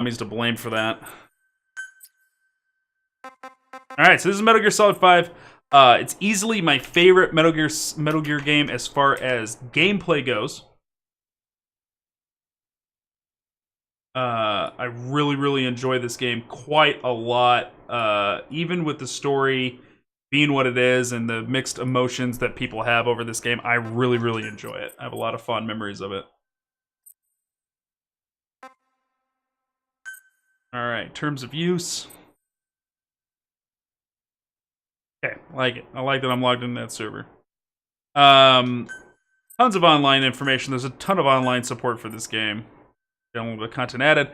Konami's to blame for that. Alright, so this is Metal Gear Solid 5. It's easily my favorite Metal Gear game as far as gameplay goes. I really, really enjoy this game quite a lot. Even with the story being what it is and the mixed emotions that people have over this game, I really, really enjoy it. I have a lot of fond memories of it. Alright, terms of use. Okay, I like it. I like that I'm logged into that server. Tons of online information. There's a ton of online support for this game. Download the content added.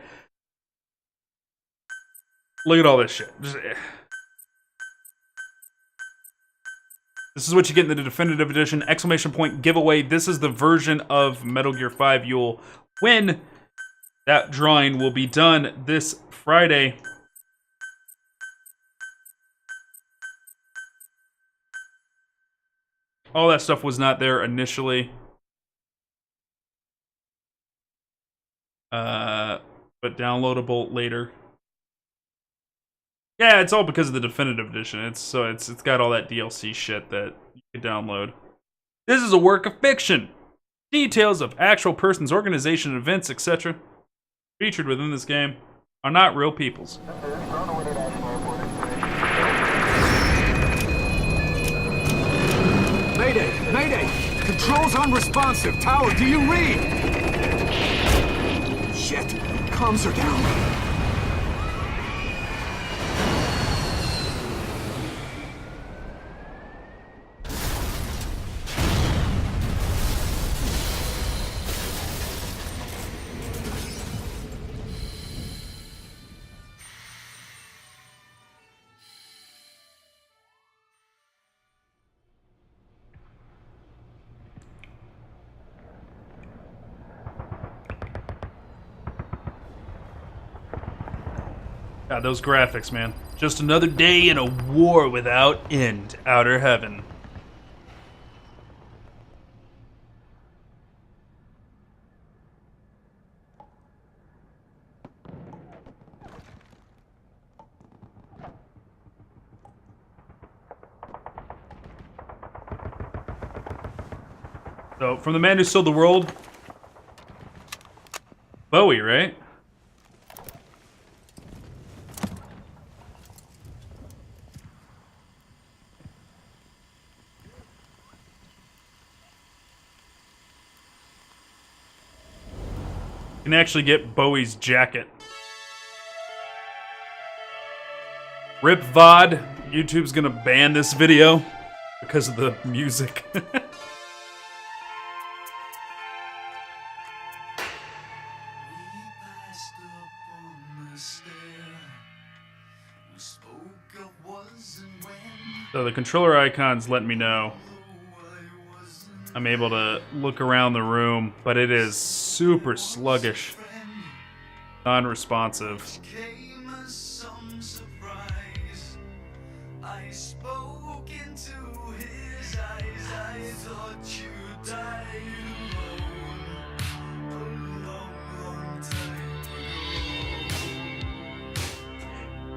Look at all this shit. This is what you get in the definitive edition. Exclamation point giveaway. This is the version of Metal Gear 5 you'll win. That drawing will be done this Friday. All that stuff was not there initially. But downloadable later. Yeah, it's all because of the definitive edition. It's got all that DLC shit that you can download. This is a work of fiction. Details of actual persons, organization, events, etc. featured within this game are not real people's. Mayday! Mayday! Controls unresponsive. Tower, do you read? Shit. Comms are down. God, those graphics, man. Just another day in a war without end. Outer Heaven. So, from the man who sold the world, Bowie, right? You can actually get Bowie's jacket. Rip VOD. YouTube's gonna ban this video because of the music. So the controller icon's letting me know I'm able to look around the room, but it is super sluggish, non-responsive.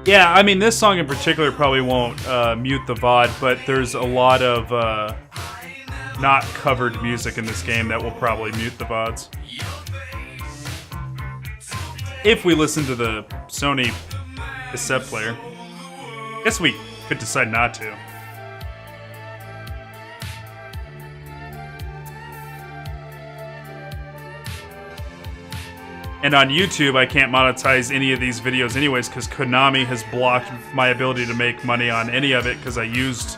Yeah, I mean, this song in particular probably won't mute the VOD, but there's a lot of not covered music in this game that will probably mute the VODs. If we listen to the Sony cassette player. Guess we could decide not to. And on YouTube, I can't monetize any of these videos anyways because Konami has blocked my ability to make money on any of it because I used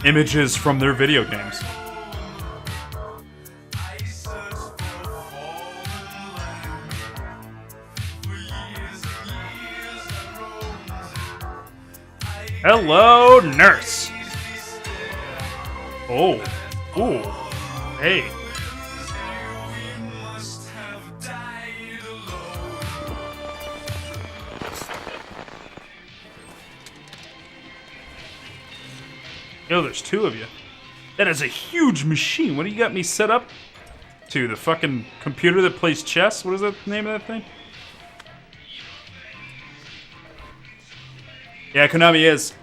images from their video games. Hello, nurse. Oh. Ooh. Hey. Yo, there's two of you. That is a huge machine. What do you got me set up to? The fucking computer that plays chess? What is the name of that thing? Yeah, Konami is.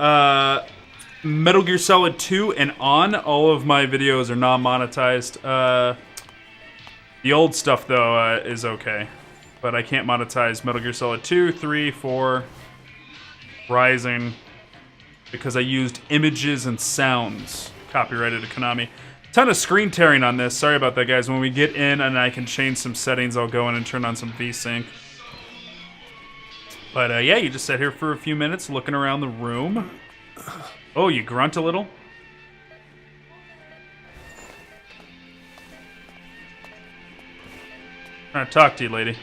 Metal Gear Solid 2 and on, all of my videos are non-monetized. The old stuff, though, is okay. But I can't monetize Metal Gear Solid 2, 3, 4, Rising, because I used images and sounds copyrighted to Konami. Ton of screen tearing on this. Sorry about that, guys. When we get in and I can change some settings, I'll go in and turn on some VSync. But yeah, you just sat here for a few minutes looking around the room. Oh, you grunt a little? Trying to talk to you, lady.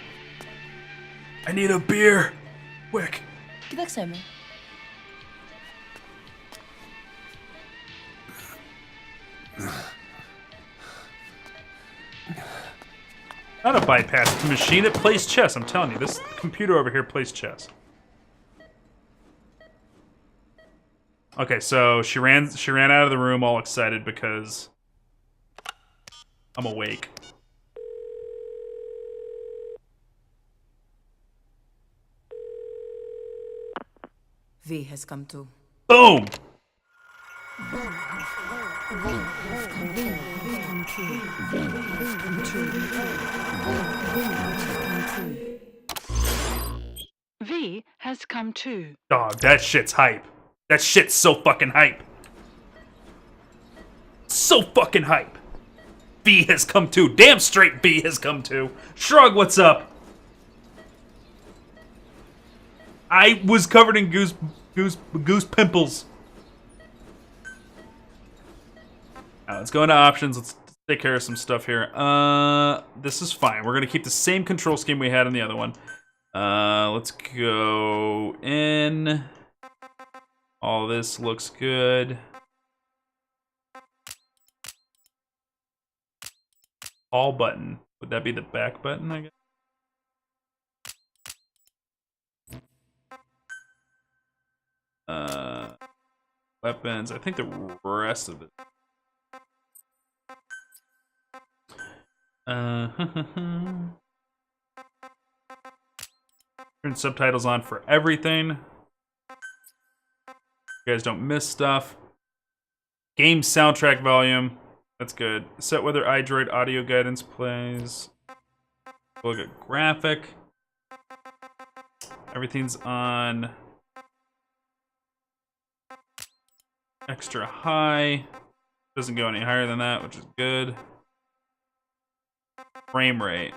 I need a beer. Quick. Que tak chcemy? Not a bypass machine, it plays chess, I'm telling you. This computer over here plays chess. Okay, so she ran out of the room all excited because I'm awake. V has come to. Boom! V has come too. Dog, that shit's hype. That shit's so fucking hype. So fucking hype. V has come too. Damn straight V has come too. Shrug, what's up? I was covered in goose pimples. Now, let's go into options. Let's take care of some stuff here. This is fine. We're gonna keep the same control scheme we had in the other one. Let's go in. All this looks good. All button. Would that be the back button, I guess? Weapons. I think the rest of it. Turn subtitles on for everything. You guys don't miss stuff. Game soundtrack volume. That's good. Set whether iDroid audio guidance plays. Look at graphic. Everything's on extra high. Doesn't go any higher than that, which is good. Frame rate.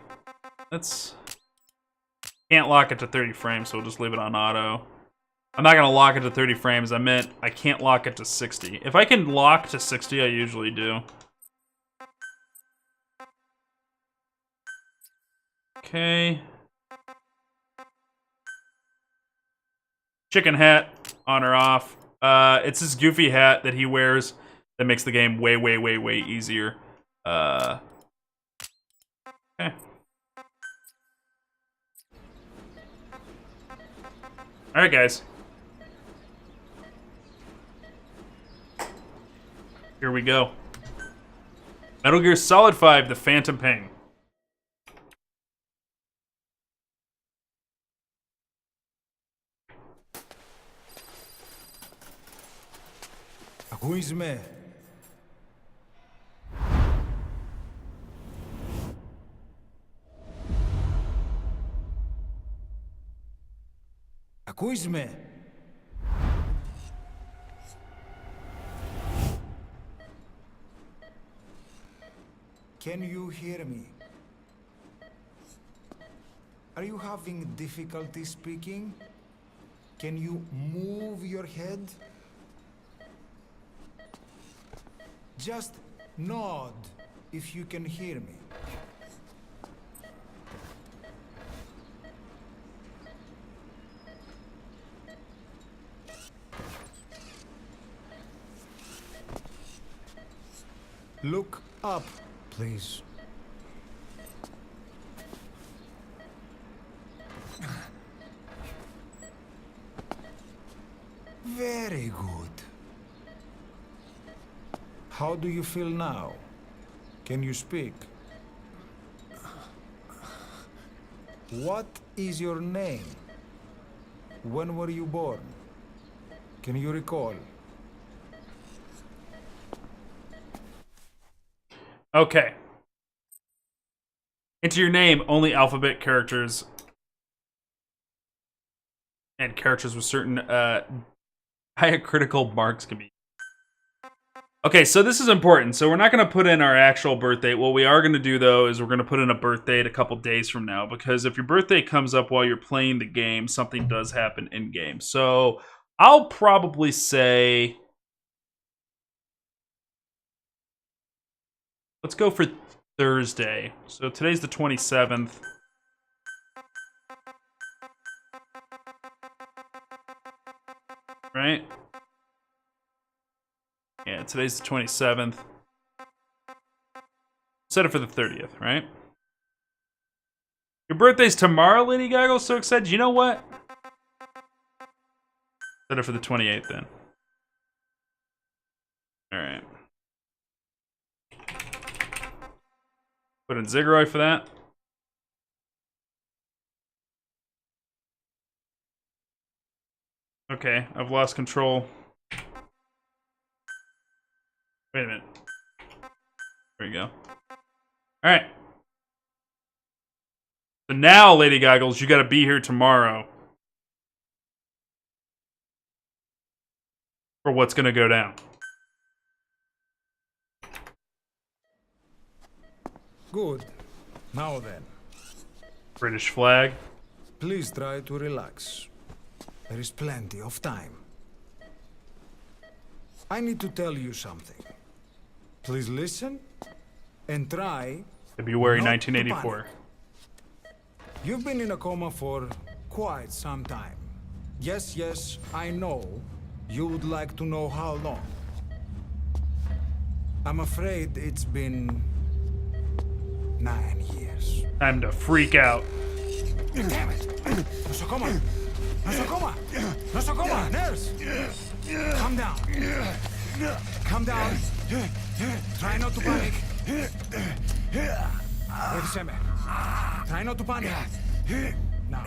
Let's... Can't lock it to 30 frames, so we'll just leave it on auto. I'm not gonna lock it to 30 frames. I meant I can't lock it to 60. If I can lock to 60, I usually do. Okay. Chicken hat, on or off. It's this goofy hat that he wears that makes the game way, way, way, way easier. Okay. Alright, guys. Here we go. Metal Gear Solid 5, The Phantom Pain. Ακούεις με? Ακούεις με? Can you hear me? Are you having difficulty speaking? Can you move your head? Just nod if you can hear me. Look up, please. Very good. How do you feel now? Can you speak? What is your name? When were you born? Can you recall? Okay. Enter your name, only alphabet characters. And characters with certain diacritical marks can be. Okay, so this is important. So we're not going to put in our actual birth date. What we are going to do, though, is we're going to put in a birth date a couple days from now. Because if your birthday comes up while you're playing the game, something does happen in-game. So I'll probably say... Let's go for Thursday. So today's the 27th. Right? Yeah, today's the 27th. Set it for the 30th, right? Your birthday's tomorrow, Lady Gaga. So excited. You know what? Set it for the 28th then. Alright. Put in Zigguroy for that. Okay, I've lost control. Wait a minute. There you go. Alright. So now, Lady Goggles, you gotta be here tomorrow. For what's gonna go down. Good. Now then, British flag. please try to relax. There is plenty of time. I need to tell you something. Please listen and try. February not to 1984. panic. You've been in a coma for quite some time. Yes, I know. You would like to know how long. I'm afraid it's been 9 years. Time to freak out. Damn it! Nosocoma! Nosocoma! Nosocoma! Nurse! Calm down. Calm down. Try not to panic. Εύσeme. Try not to panic. Now.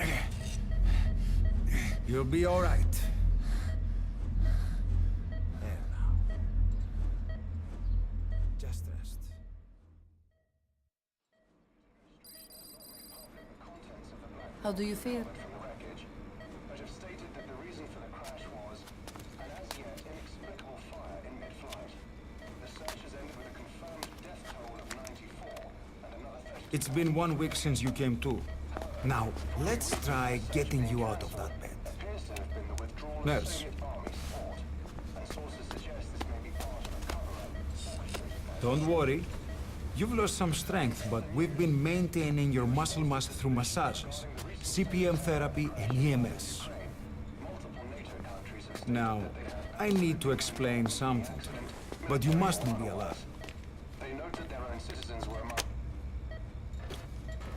You'll be all right. There now. Just rest. How do you feel? But have stated that the reason for the crash was an as yet inexplicable fire in mid-flight. The search has ended with a confirmed death toll of 94 and another 30. It's been 1 week since you came to. Now, let's try getting you out of that bed. Appears to have been the withdrawal of Nurse. Soviet Army's fort, and sources suggest this may be part of a cover-up. Don't worry. You've lost some strength, but we've been maintaining your muscle mass through massages, CPM therapy, and EMS. Now, I need to explain something to you, but you mustn't be alarmed. They noted their own citizens were among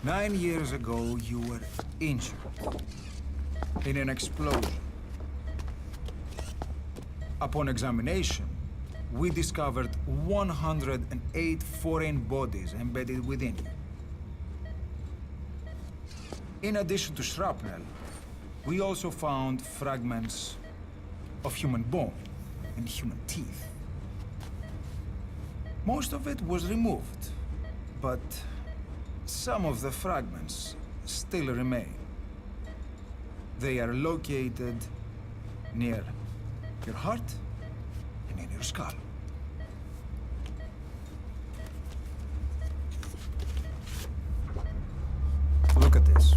9 years ago, you were injured in an explosion. Upon examination, we discovered 108 foreign bodies embedded within you. In addition to shrapnel, we also found fragments of human bone and human teeth. Most of it was removed, but some of the fragments still remain. They are located near your heart and in your skull. Look at this.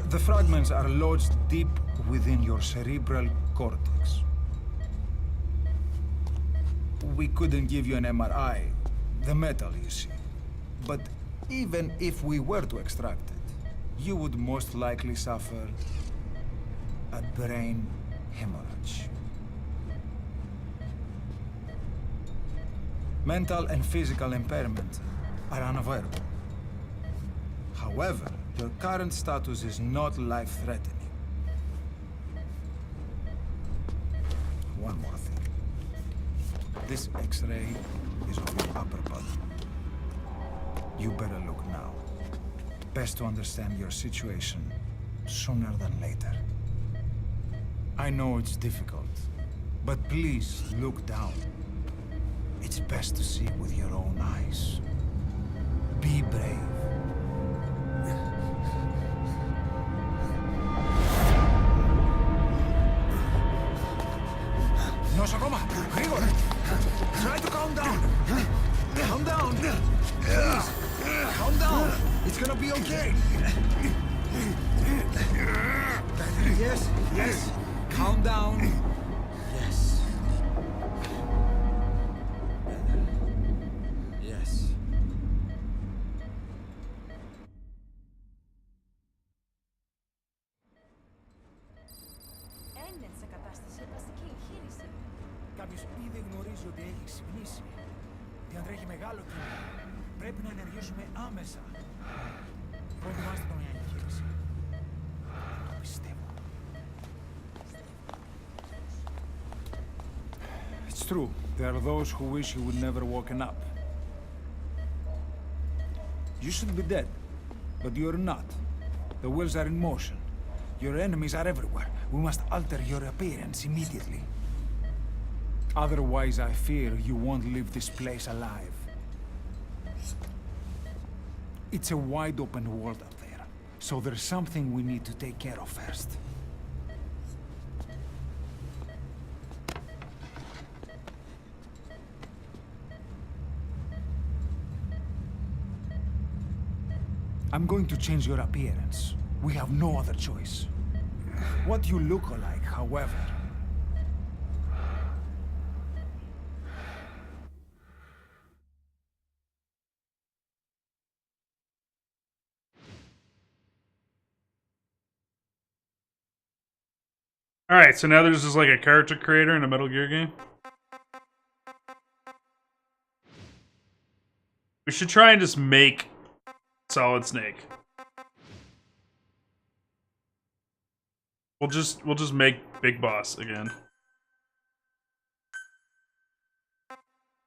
The fragments are lodged deep within your cerebral cortex. We couldn't give you an MRI, the metal, you see. But even if we were to extract it, you would most likely suffer a brain hemorrhage. Mental and physical impairment are unavoidable. However, your current status is not life-threatening. One more thing. This X-ray is of your upper body. You better look now. Best to understand your situation sooner than later. I know it's difficult, but please look down. It's best to see with your own eyes. Be brave. Nosokoma, Grigor! Try to calm down! Calm down! Please! Calm down! It's gonna be okay! Yes, yes! Calm down! Yes. Yes. Έμεινε σε κατάσταση δραστική εγχείρηση. Κάποιος ήδη γνωρίζει ότι έχει ξυπνήσει. Διαντρέχει μεγάλο κίνδυνο. Πρέπει να ενεργήσουμε άμεσα. Προετοιμάστε τον για εγχείρηση. Το πιστεύω. It's true. There are those who wish you would never woken up. You should be dead, but you're not. The wheels are in motion. Your enemies are everywhere. We must alter your appearance immediately. Otherwise, I fear you won't leave this place alive. It's a wide open world up there, so there's something we need to take care of first. I'm going to change your appearance. We have no other choice. What you look like, however. Alright, so now there's just like a character creator in a Metal Gear game. We should try and just make Solid Snake. We'll just make Big Boss again.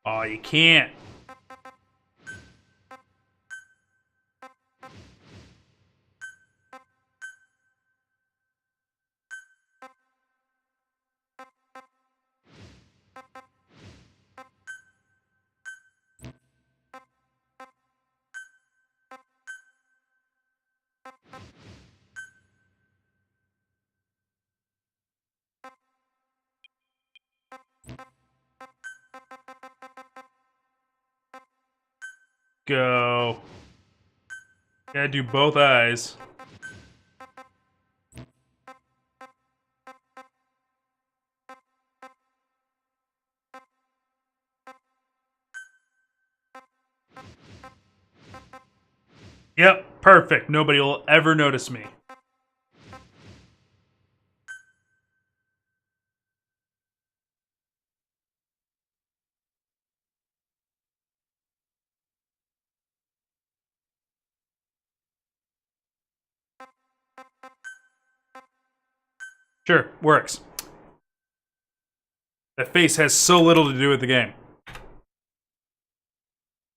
Oh, you can't. Go. Gotta do both eyes. Yep, perfect. Nobody will ever notice me. Sure, works. That face has so little to do with the game.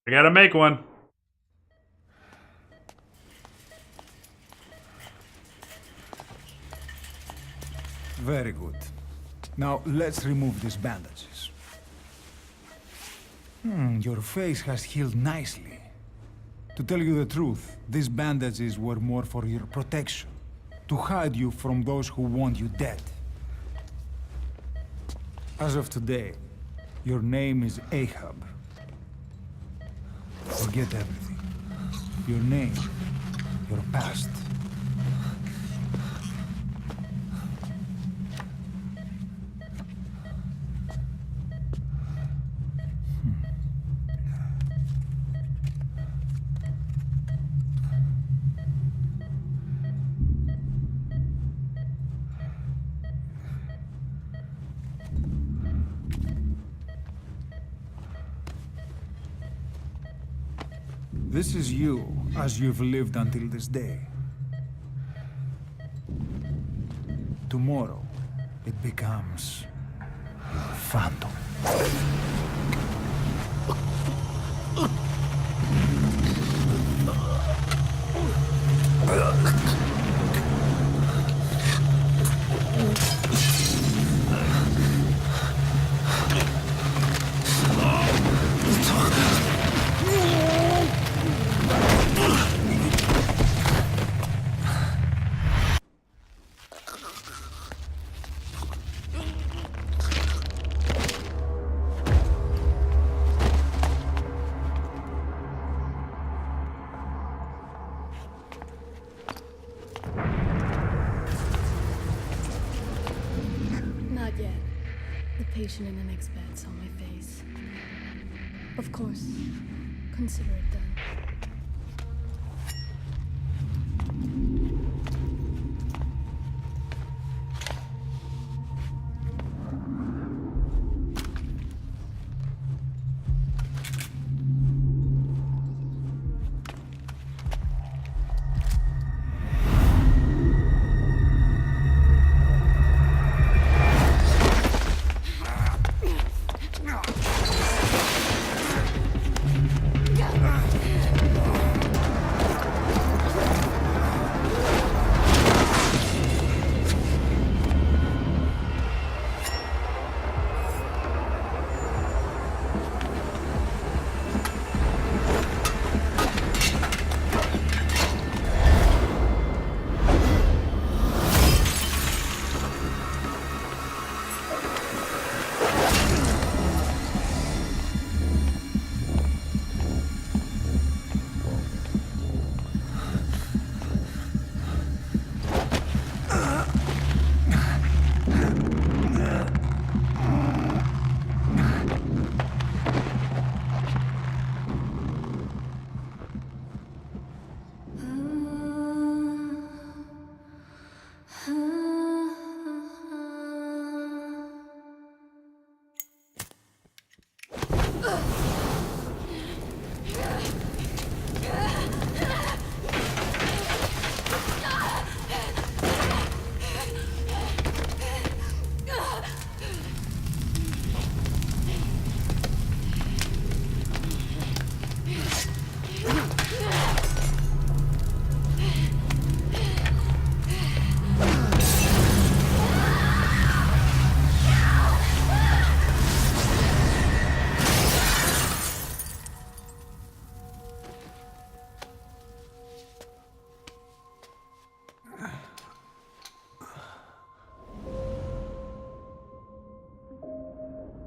I gotta make one. Very good. Now let's remove these bandages. Your face has healed nicely. To tell you the truth, these bandages were more for your protection. To hide you from those who want you dead. As of today, your name is Ahab. Forget everything. Your name, your past. This is you, as you've lived until this day. Tomorrow, it becomes your phantom. patient in the next bed saw my face. Of course. Consider it done.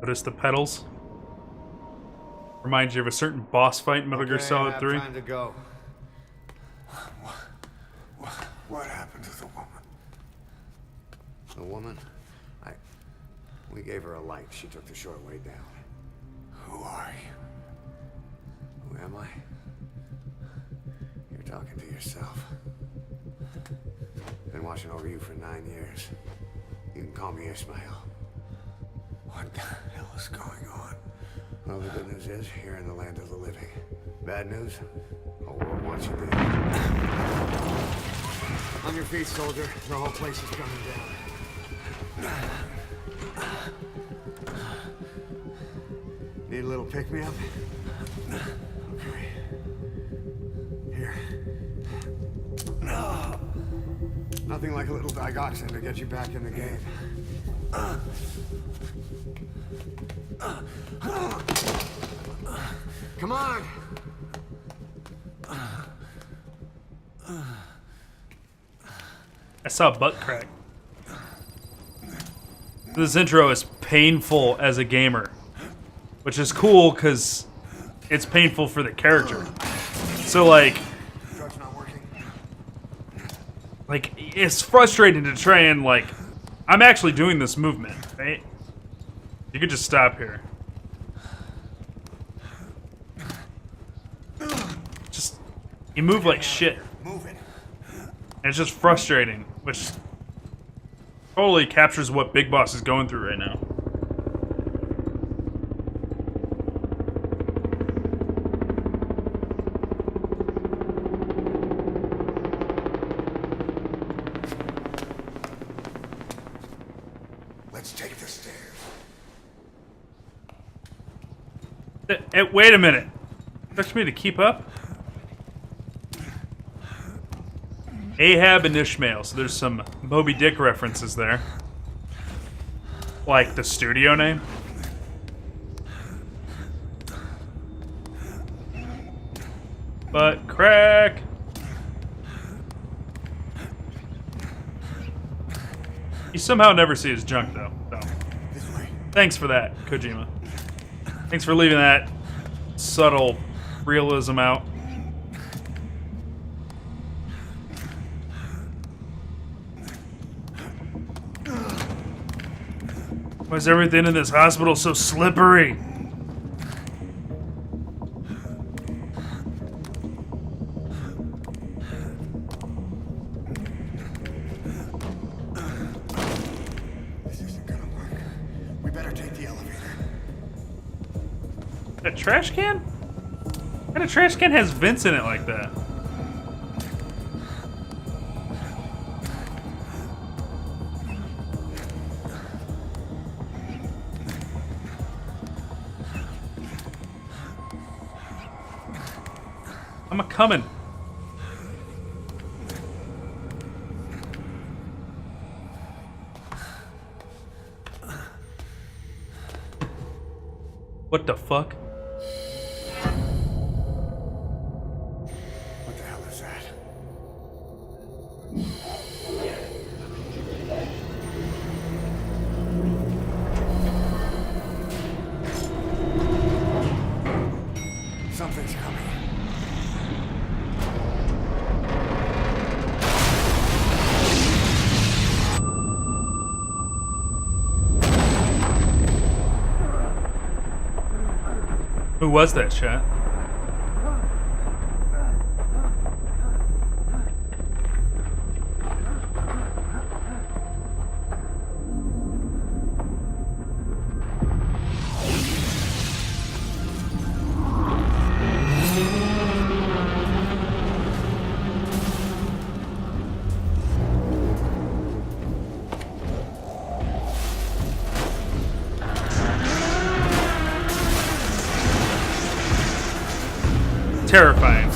Notice the pedals. Reminds you of a certain boss fight in Metal Gear Solid 3. Time to go. What happened to the woman? The woman? We gave her a light. She took the short way down. Who are you? Who am I? You're talking to yourself. Been watching over you for 9 years. You can call me Ishmael. What the hell is going on? Well, the good news is, you're in the land of the living. Bad news? The world wants you dead. On your feet, soldier. The whole place is coming down. Need a little pick-me-up? Okay. Here. Nothing like a little digoxin to get you back in the game. Come on! I saw a butt crack. This intro is painful as a gamer, which is cool because it's painful for the character. So like it's frustrating to try and I'm actually doing this movement, right? You could just stop here. Just you move like shit. Move it. And it's just frustrating, which totally captures what Big Boss is going through right now. Let's take the stairs. Wait a minute. Expect me to keep up? Ahab and Ishmael, so there's some Moby Dick references there. Like the studio name. Butt crack. You somehow never see his junk though. So. Thanks for that, Kojima. Thanks for leaving that subtle realism out. Why is everything in this hospital so slippery? This isn't gonna work. We better take the elevator. A trash can? What kind of trash can has vents in it like that? I'm a-coming. What the fuck? What the hell is that? Something's coming. Who was that, chat? Terrifying.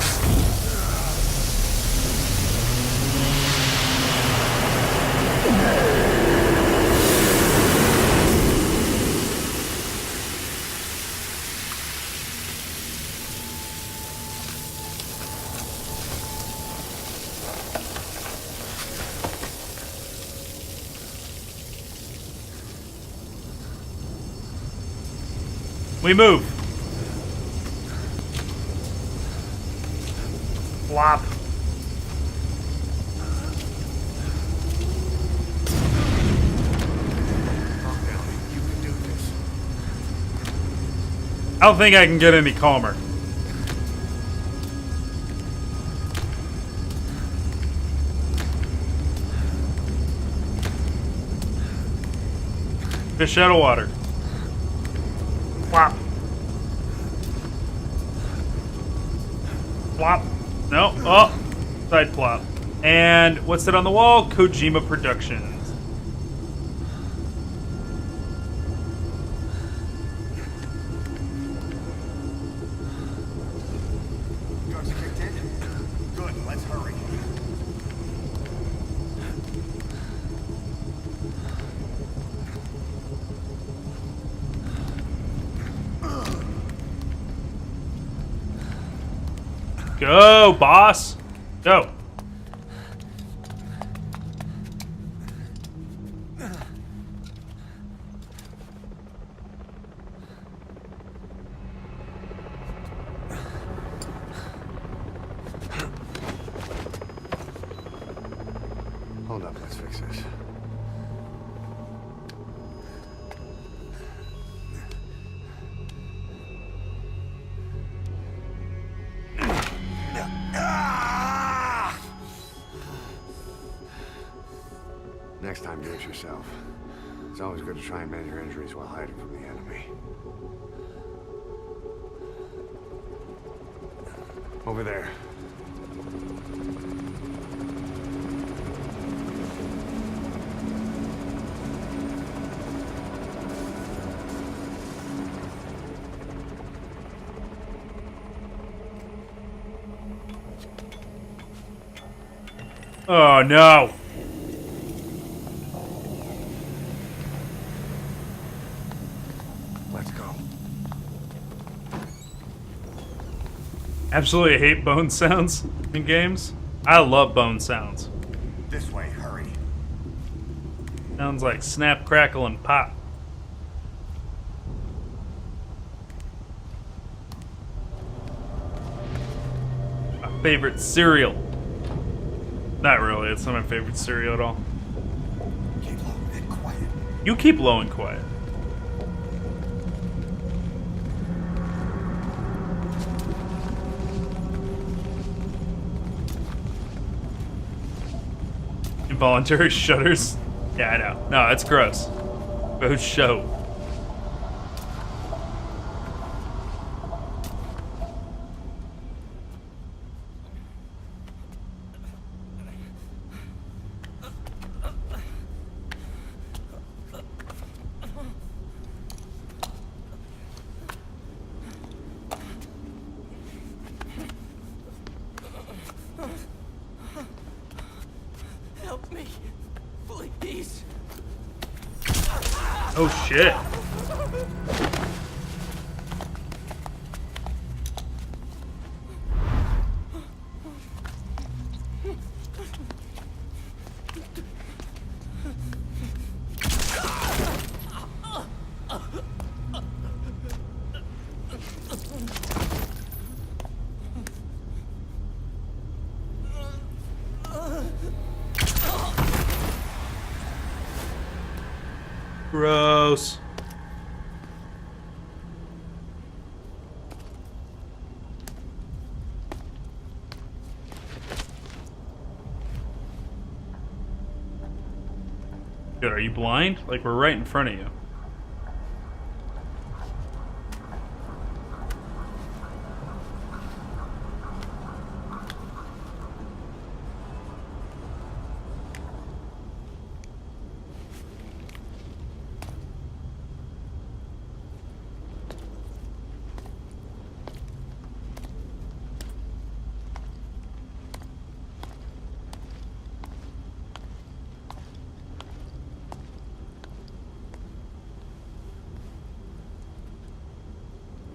We move. Flop. You can do this. I don't think I can get any calmer. Fish out of water. Flop. Flop. No. Oh. Side flop. And what's that on the wall? Kojima Productions. Drugs are kicked in? Good, let's hurry. Go, boss. Go. Hold up, let's fix this. Next time, do it yourself. It's always good to try and mend your injuries while hiding from the enemy. Over there. Oh, no. Let's go. Absolutely hate bone sounds in games. I love bone sounds. This way, hurry. Sounds like snap, crackle, and pop. My favorite cereal. Not really, it's not my favorite cereal at all. Keep low and quiet. You keep low and quiet. Involuntary shudders. Yeah, I know. No, it's gross. Go show. Help me, please. Oh shit. Gross. Good, are you blind? Like, we're right in front of you.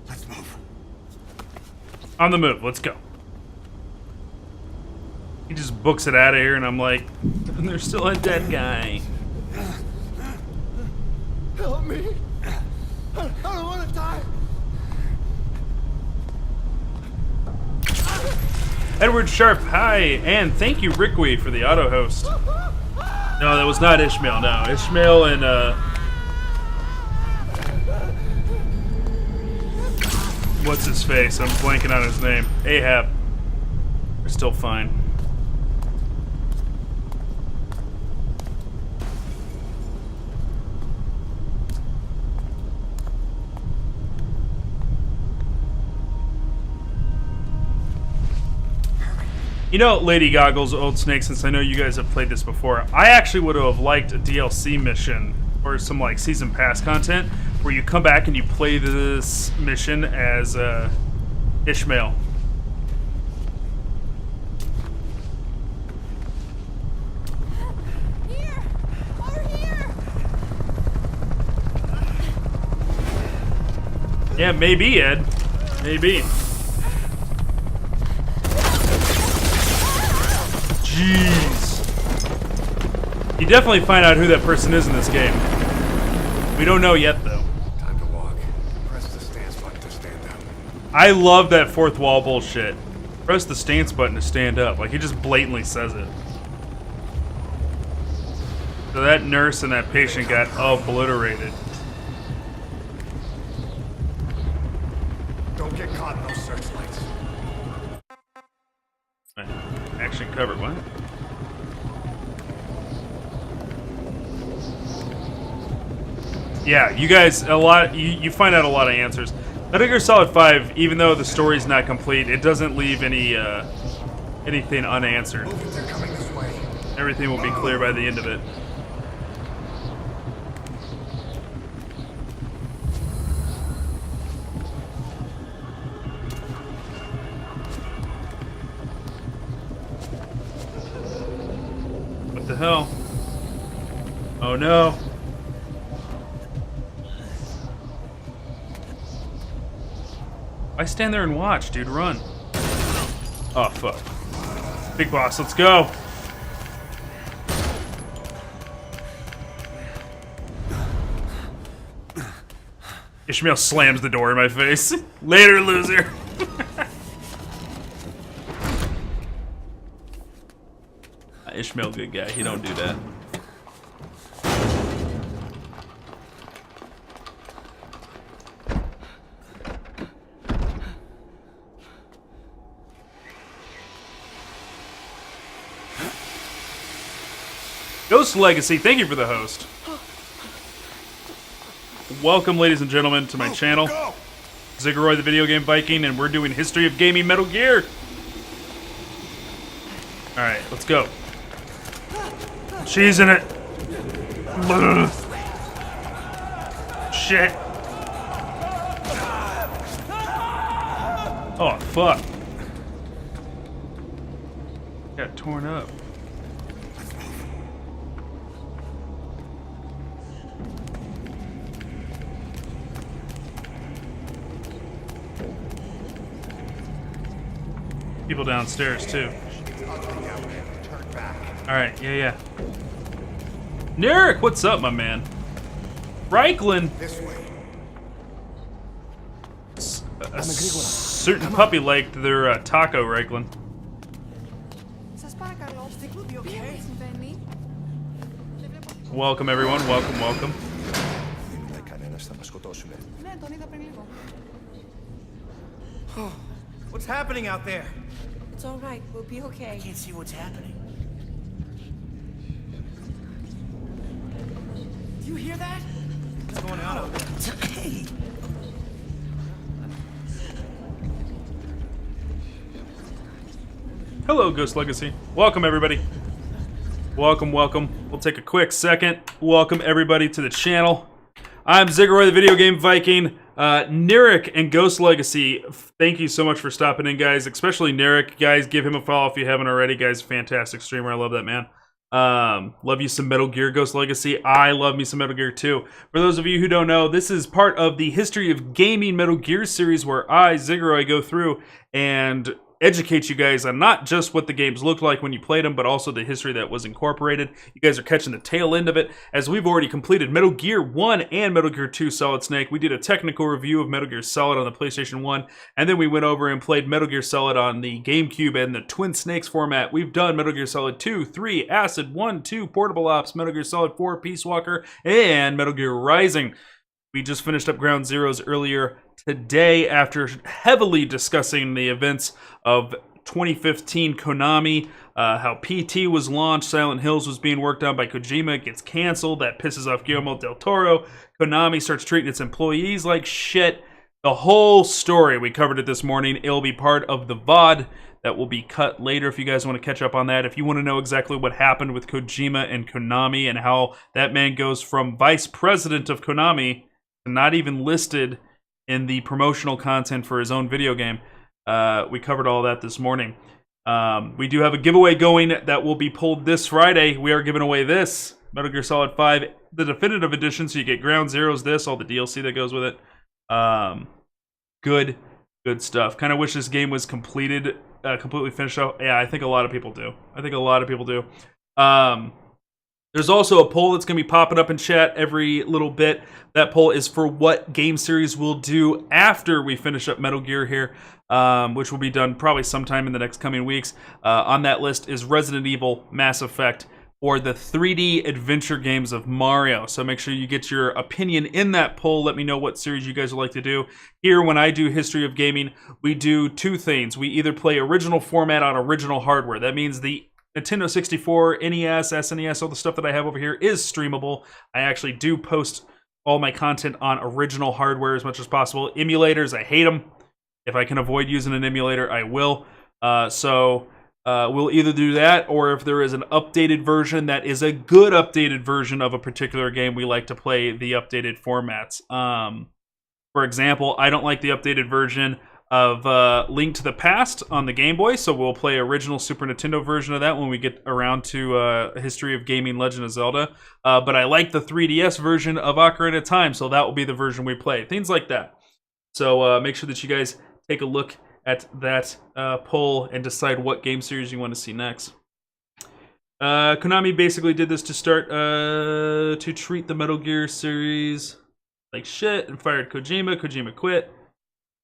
Let's move. On the move, let's go. He just books it out of here, and I'm like, and there's still a dead guy. Help me. I don't want to die. Edward Sharp, hi, and thank you, Rickwee, for the auto host. No, that was not Ishmael, no. Ishmael and, what's his face? I'm blanking on his name. Ahab. We're still fine. You know, Lady Goggles, Old Snake, since I know you guys have played this before, I actually would have liked a DLC mission or some like season pass content where you come back and you play this mission as Ishmael. Here! Over here! Yeah, maybe, Ed. Maybe. Jeez. You definitely find out who that person is in this game. We don't know yet, though. Time to walk. Press the stance button to stand up. I love that fourth wall bullshit. Press the stance button to stand up. Like, he just blatantly says it. So that nurse and that patient got obliterated. Don't get caught in those searchlights. Action cover, what? Yeah, you guys, you find out a lot of answers. Metal Gear Solid 5, even though the story's not complete, it doesn't leave anything unanswered. They're coming this way. Everything will be clear by the end of it. What the hell? Oh no. Why stand there and watch, dude? Run. Oh, fuck. Big boss, let's go. Ishmael slams the door in my face. Later, loser. Ishmael, good guy. He don't do that. Ghost Legacy, thank you for the host. Welcome, ladies and gentlemen, to my channel. Zigguroy, the Video Game Viking, and we're doing History of Gaming Metal Gear. Alright, let's go. Cheese in it. Ugh. Shit. Oh, fuck. Got torn up. People downstairs, too. Alright, yeah. Narek, what's up, my man? Reiklin. This way. A certain puppy liked their taco, Reiklin. Welcome, everyone. Welcome. What's happening out there? It's all right. We'll be okay. I can't see what's happening. Do you hear that? What's going on out there? Hey! Hello, Ghost Legacy. Welcome, everybody. Welcome. We'll take a quick second. Welcome, everybody, to the channel. I'm Zigguroy, the Video Game Viking. Narek and Ghost Legacy, thank you so much for stopping in, guys. Especially Narek. Guys, give him a follow if you haven't already. Guys, fantastic streamer. I love that man. Love you some Metal Gear, Ghost Legacy. I love me some Metal Gear too. For those of you who don't know, this is part of the History of Gaming Metal Gear series where I, Zigguroy, go through and educate you guys on not just what the games looked like when you played them, but also the history that was incorporated. You guys are catching the tail end of it, as we've already completed Metal Gear 1 and Metal Gear 2 Solid Snake. We did a technical review of Metal Gear Solid on the PlayStation 1, and then we went over and played Metal Gear Solid on the GameCube and the Twin Snakes format. We've done Metal Gear Solid 2, 3, Acid, 1, 2, Portable Ops, Metal Gear Solid 4, Peace Walker, and Metal Gear Rising. We just finished up Ground Zeroes earlier today after heavily discussing the events of 2015 Konami, how PT was launched, Silent Hills was being worked on by Kojima, it gets canceled, that pisses off Guillermo del Toro, Konami starts treating its employees like shit. The whole story, we covered it this morning. It'll be part of the VOD that will be cut later if you guys want to catch up on that. If you want to know exactly what happened with Kojima and Konami and how that man goes from vice president of Konami to not even listed in the promotional content for his own video game, we covered all that this morning. We do have a giveaway going that will be pulled this Friday. We are giving away this Metal Gear Solid 5, the definitive edition, so you get Ground Zeroes, this, all the DLC that goes with it. Good stuff. Kind of wish this game was completely finished up. Yeah, I think a lot of people do. There's also a poll that's going to be popping up in chat every little bit. That poll is for what game series we'll do after we finish up Metal Gear here, which will be done probably sometime in the next coming weeks. On that list is Resident Evil, Mass Effect, or the 3D adventure games of Mario. So make sure you get your opinion in that poll. Let me know what series you guys would like to do. Here, when I do History of Gaming, we do two things. We either play original format on original hardware. That means the Nintendo 64, NES, SNES, all the stuff that I have over here is streamable. I actually do post all my content on original hardware as much as possible. Emulators, I hate them. If I can avoid using an emulator, I will. We'll either do that, or if there is an updated version that is a good updated version of a particular game, we like to play the updated formats. For example, I don't like the updated version of Link to the Past on the Game Boy, so we'll play original Super Nintendo version of that when we get around to History of Gaming Legend of Zelda. But I like the 3DS version of Ocarina of Time, so that will be the version we play. Things like that. So make sure that you guys take a look at that poll and decide what game series you want to see next. Konami basically did this to start to treat the Metal Gear series like shit and fired Kojima. Kojima quit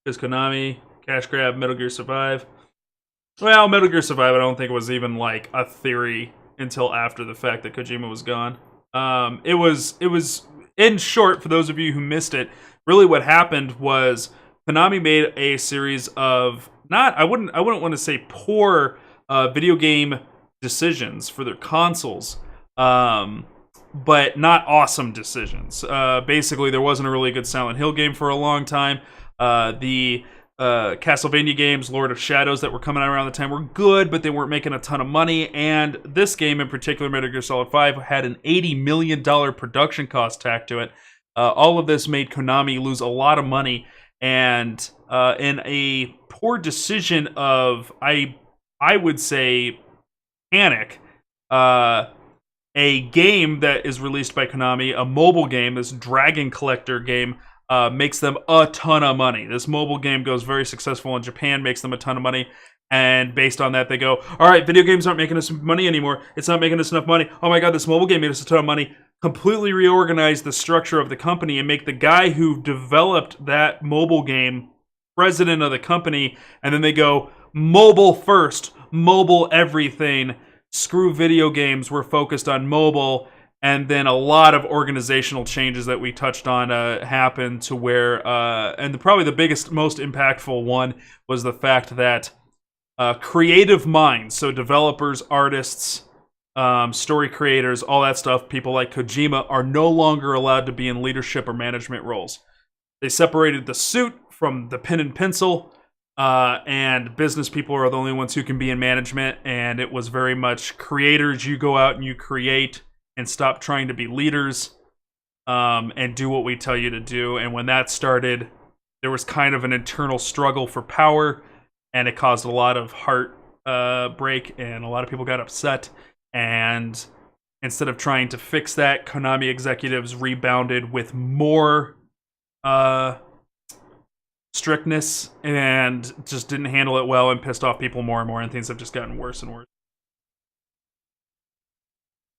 because Konami, cash grab, Metal Gear Survive. Well, Metal Gear Survive I don't think was even like a theory until after the fact that Kojima was gone. It was in short, for those of you who missed it, really what happened was Konami made a series of I wouldn't want to say poor video game decisions for their consoles, but not awesome decisions. Basically, there wasn't a really good Silent Hill game for a long time. The Castlevania games, Lord of Shadows, that were coming out around the time were good, but they weren't making a ton of money. And this game in particular, Metal Gear Solid 5, had an $80 million production cost tacked to it. All of this made Konami lose a lot of money, and in a poor decision of, I would say, panic, a game that is released by Konami, a mobile game, this Dragon Collector game, makes them a ton of money. This mobile game goes very successful in Japan, makes them a ton of money, and based on that, they go, all right, video games aren't making us money anymore. It's not making us enough money. Oh my god, this mobile game made us a ton of money. Completely reorganize the structure of the company and make the guy who developed that mobile game president of the company, and then they go, mobile first, mobile everything. Screw video games, we're focused on mobile. And then a lot of organizational changes that we touched on happened to where, and probably the biggest, most impactful one was the fact that creative minds, so developers, artists, story creators, all that stuff, people like Kojima, are no longer allowed to be in leadership or management roles. They separated the suit from the pen and pencil, and business people are the only ones who can be in management, and it was very much creators, you go out and you create, and stop trying to be leaders, and do what we tell you to do. And when that started, there was kind of an internal struggle for power, and it caused a lot of heart break, and a lot of people got upset. And instead of trying to fix that, Konami executives rebounded with more strictness and just didn't handle it well and pissed off people more and more, and things have just gotten worse and worse.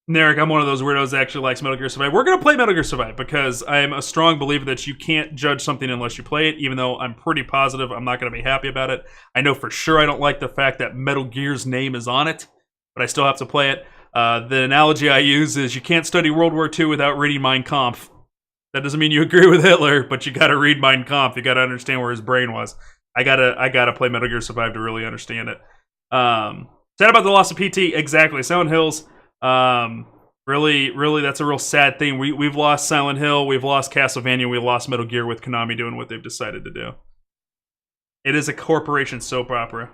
Narek, I'm one of those weirdos that actually likes Metal Gear Survive. We're going to play Metal Gear Survive because I'm a strong believer that you can't judge something unless you play it, even though I'm pretty positive I'm not going to be happy about it. I know for sure I don't like the fact that Metal Gear's name is on it, but I still have to play it. The analogy I use is you can't study World War II without reading Mein Kampf. That doesn't mean you agree with Hitler, but you got to read Mein Kampf. You got to understand where his brain was. I gotta play Metal Gear Survive to really understand it. Sad about the loss of PT. Exactly. Silent Hills. Really, that's a real sad thing. We've lost Silent Hill, we've lost Castlevania, we lost Metal Gear with Konami doing what they've decided to do. It is a corporation soap opera.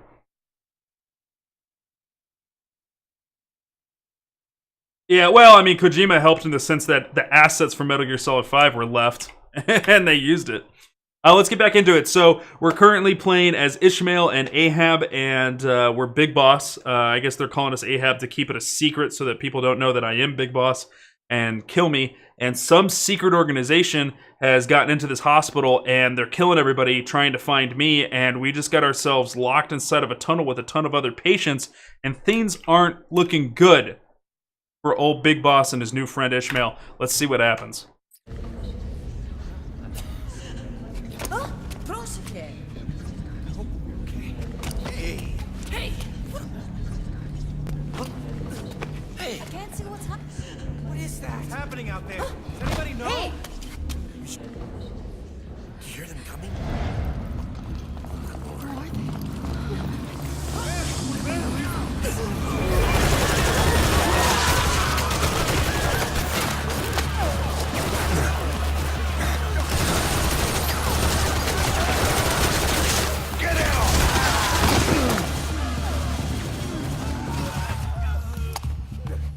Yeah, well, I mean, Kojima helped in the sense that the assets from Metal Gear Solid 5 were left, and they used it. Let's get back into it. So, we're currently playing as Ishmael and Ahab, and we're Big Boss. I guess they're calling us Ahab to keep it a secret so that people don't know that I am Big Boss and kill me. And some secret organization has gotten into this hospital, and they're killing everybody trying to find me, and we just got ourselves locked inside of a tunnel with a ton of other patients, and things aren't looking good for old Big Boss and his new friend Ishmael. Let's see what happens. Oh, proszę. Hey. Hey! Hey. I can't see what's happening. What is that? What's happening out there? Does anybody know? Hey! You hear them coming?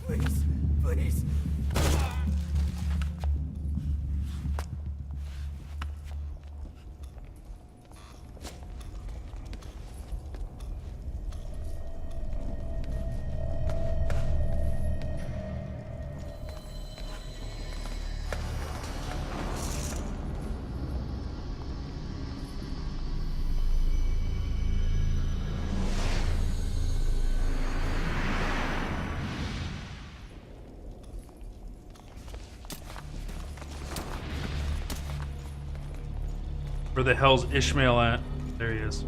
Please. Where the hell's Ishmael at? There he is.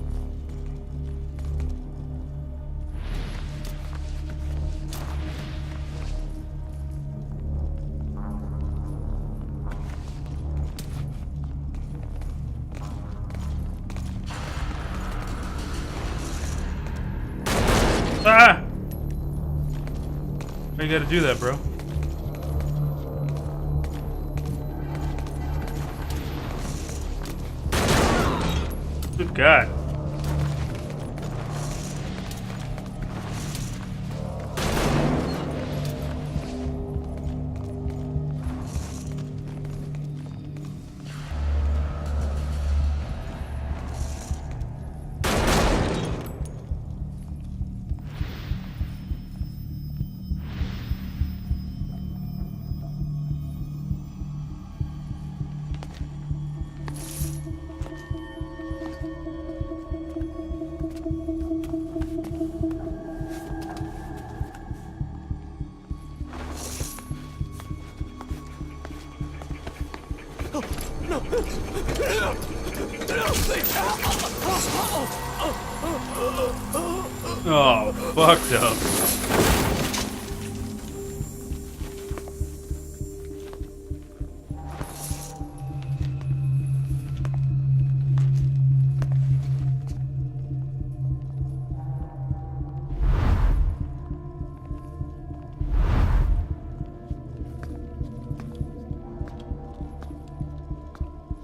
Ah! Why you gotta do that, bro? God. Oh, fucked up.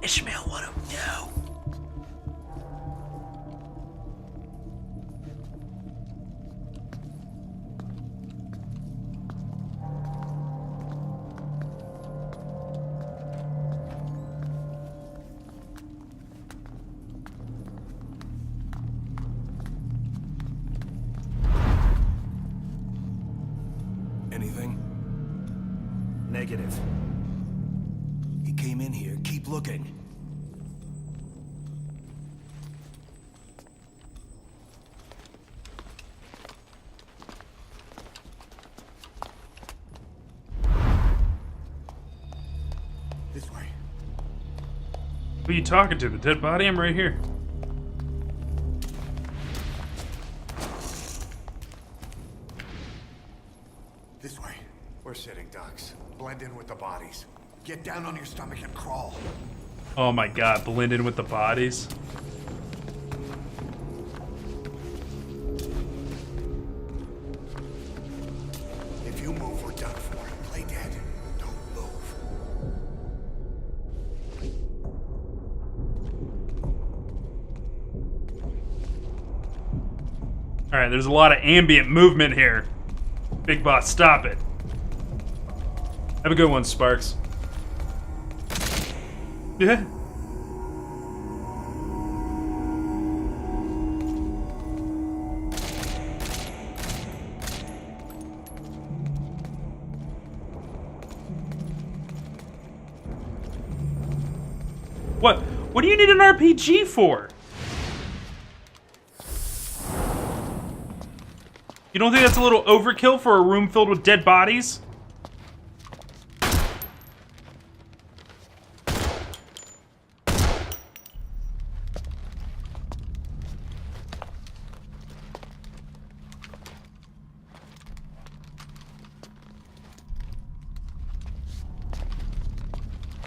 Ishmael, what do we do? Anything? Negative. He came in here. Keep looking. This way. Who are you talking to? The dead body? I'm right here. This way. We're sitting ducks. Blend in with the bodies. Get down on your stomach and crawl. Oh my god, blend in with the bodies. If you move, we're done for. Play dead. Don't move. Alright, there's a lot of ambient movement here. Big boss, stop it. Have a good one, Sparks. Yeah. What do you need an RPG for? You don't think that's a little overkill for a room filled with dead bodies?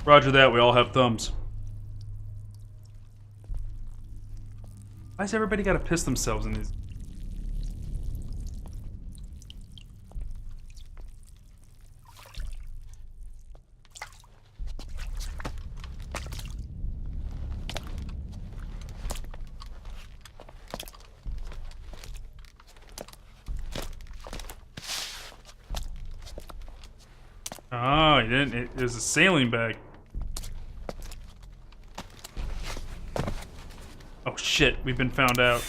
Roger that, we all have thumbs. Why's everybody gotta piss themselves in these? Oh, he didn't. It was a sailing bag. Oh shit, we've been found out.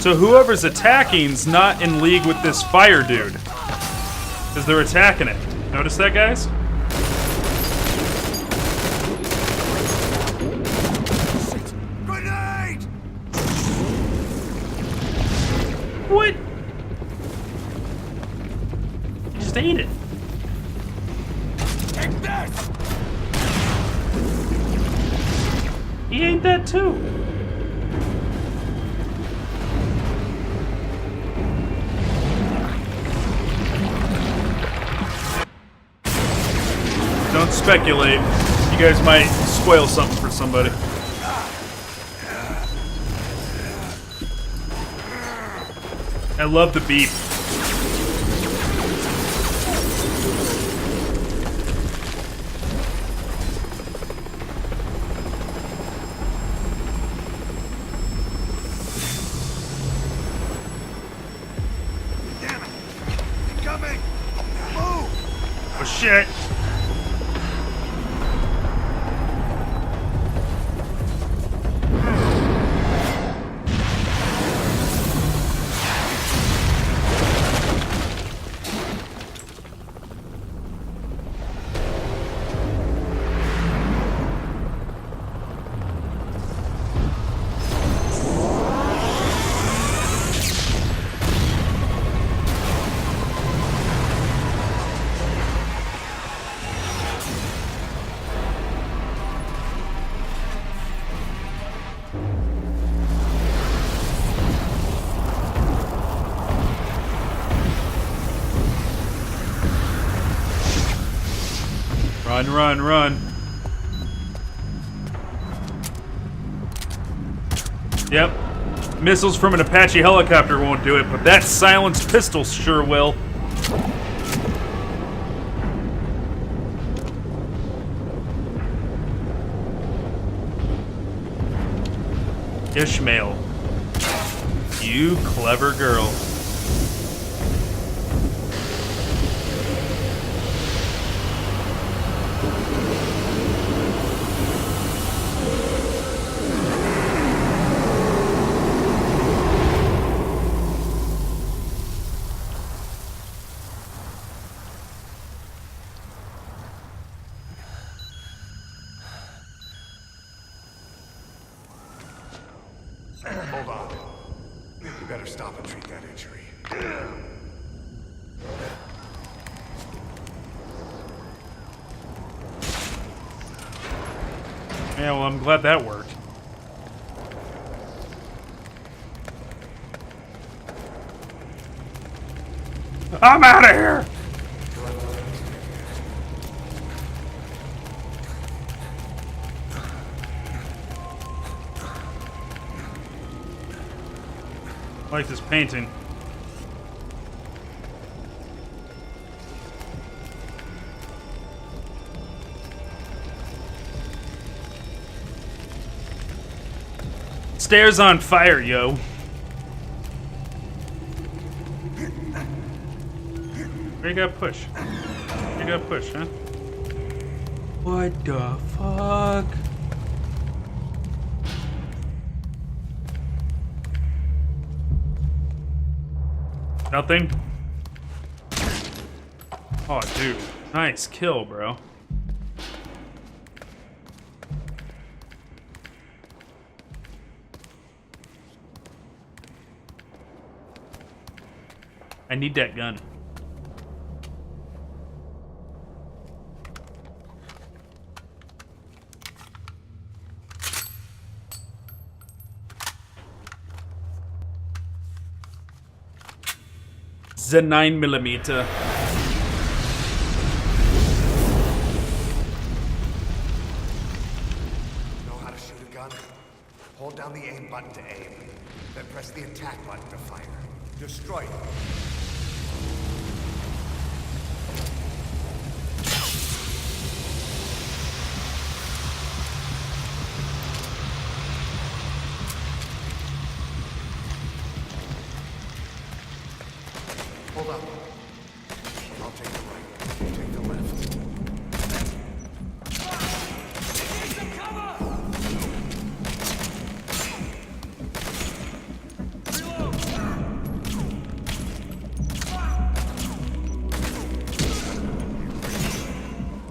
So whoever's attacking's not in league with this fire dude. Because they're attacking it. Notice that, guys? Grenade! What? He just ate it. Take this! He ate that too. speculate. You guys might spoil something for somebody. I love the beep. Damn it! Coming! Move! Oh shit! Run, run, run. Yep. Missiles from an Apache helicopter won't do it, but that silenced pistol sure will. Ishmael. You clever girl. Hold on. You better stop and treat that injury. Yeah, well, I'm glad that worked. I'm out of here! I like this painting. Stairs on fire, yo. Where you gotta push? Where you gotta push, huh? What the fuck? Nothing? Oh, dude. Nice kill, bro. I need that gun. The 9mm. Know how to shoot a gun? Hold down the aim button to aim, then press the attack button to fire. Destroy it. Hold up. I'll take the right. You take the left.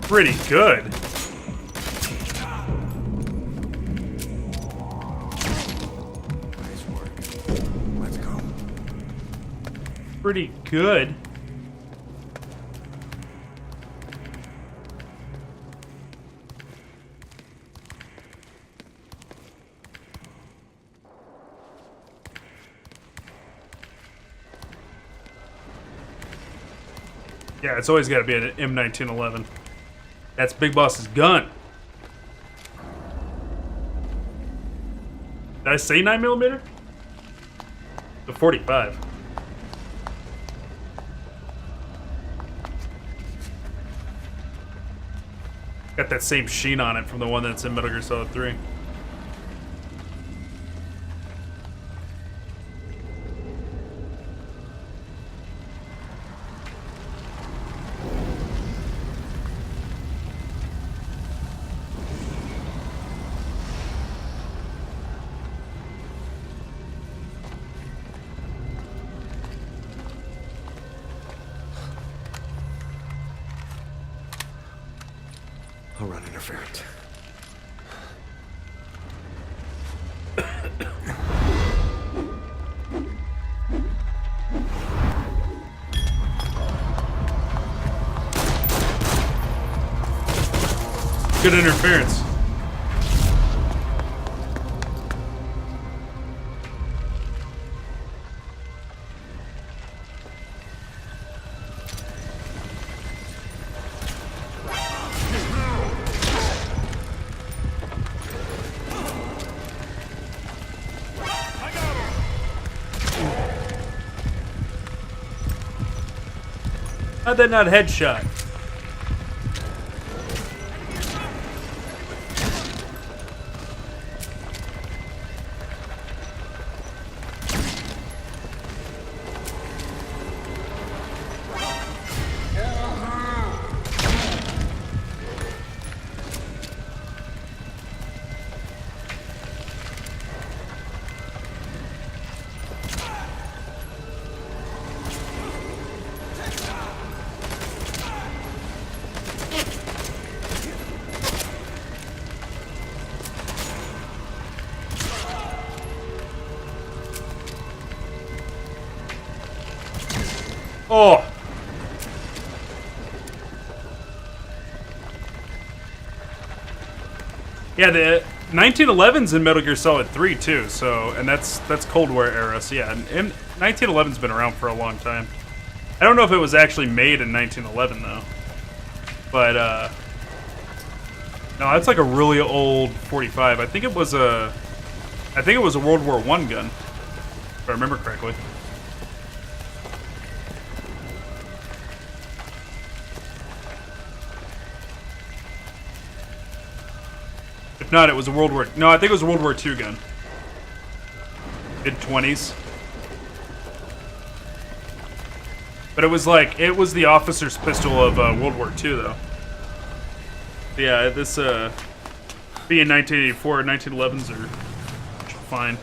Pretty good. Nice work. Let's go. Pretty good. Yeah, it's always got to be an M1911. That's Big Boss's gun. Did I say 9mm? The 45. Got that same sheen on it from the one that's in Metal Gear Solid 3. I'll run interference. Good interference. How'd that not headshot? Oh! Yeah, the 1911's in Metal Gear Solid 3 too, so, and that's Cold War era, so yeah, and 1911's been around for a long time. I don't know if it was actually made in 1911 though, but no, that's like a really old 45. I think it was a World War I gun, if I remember correctly. If not, it was a World War... No, I think it was a World War II gun. Mid-20s. But it was like... It was the officer's pistol of World War II, though. But yeah, this... being 1984, 1911s are fine.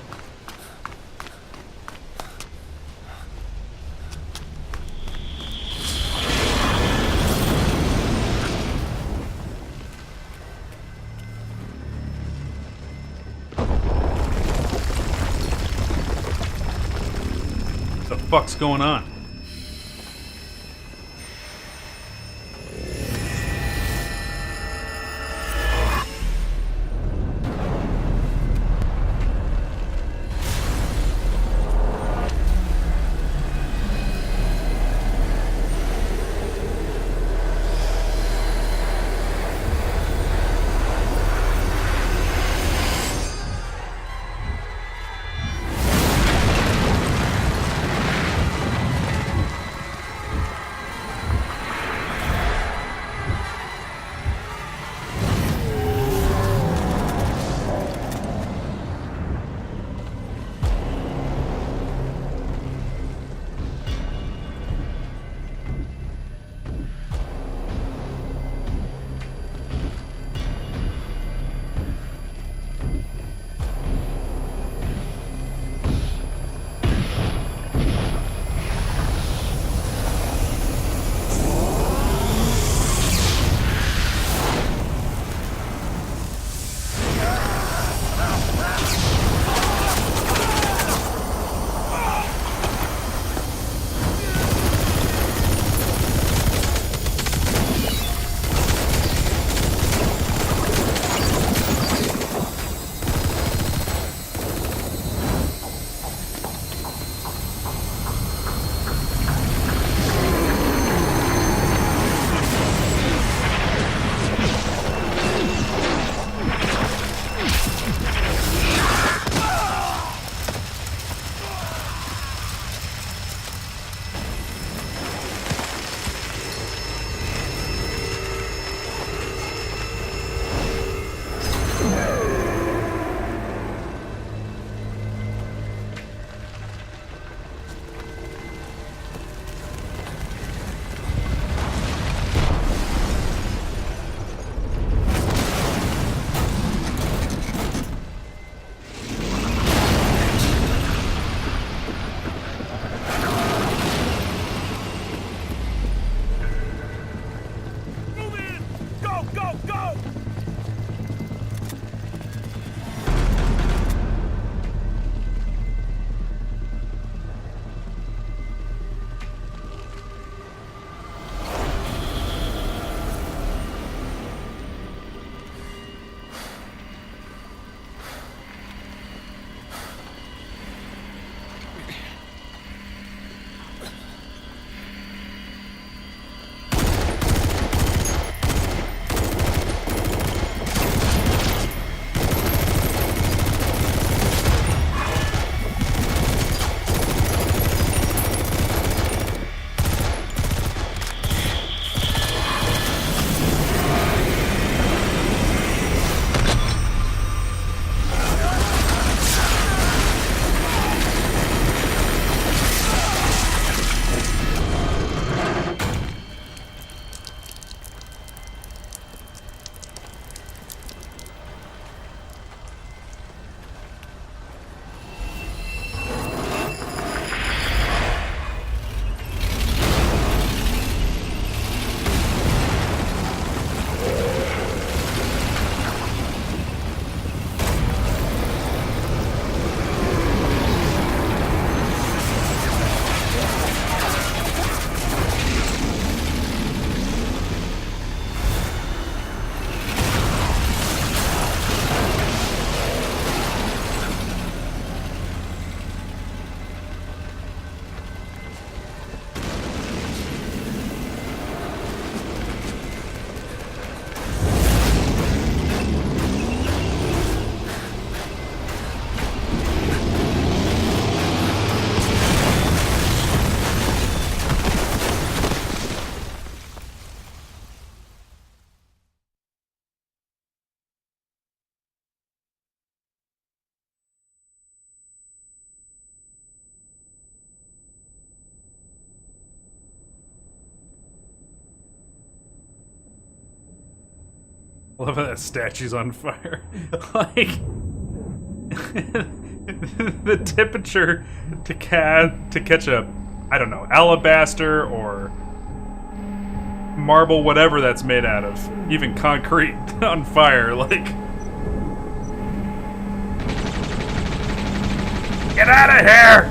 What the fuck's going on? I love how that statue's on fire. Like the temperature to catch a, I don't know, alabaster or marble, whatever that's made out of, even concrete on fire, like. Get out of here!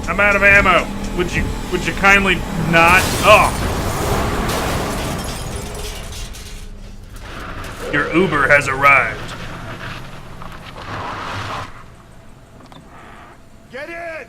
I'm out of ammo. Would you kindly not? Oh. Your Uber has arrived. Get in!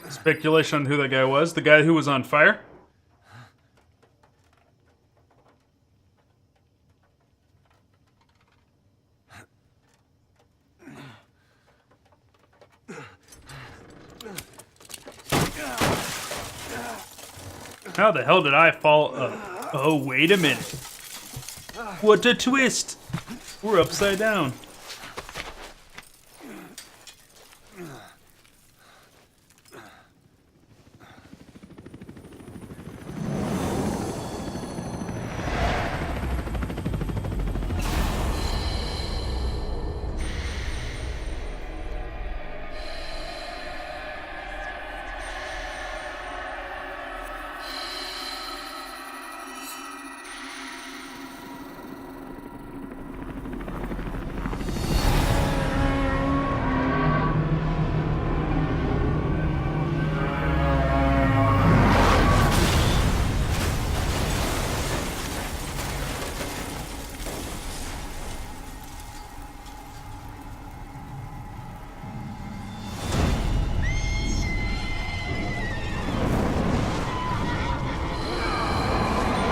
Speculation on who that guy was. The guy who was on fire? How the hell did I fall up? Oh, wait a minute. What a twist! We're upside down.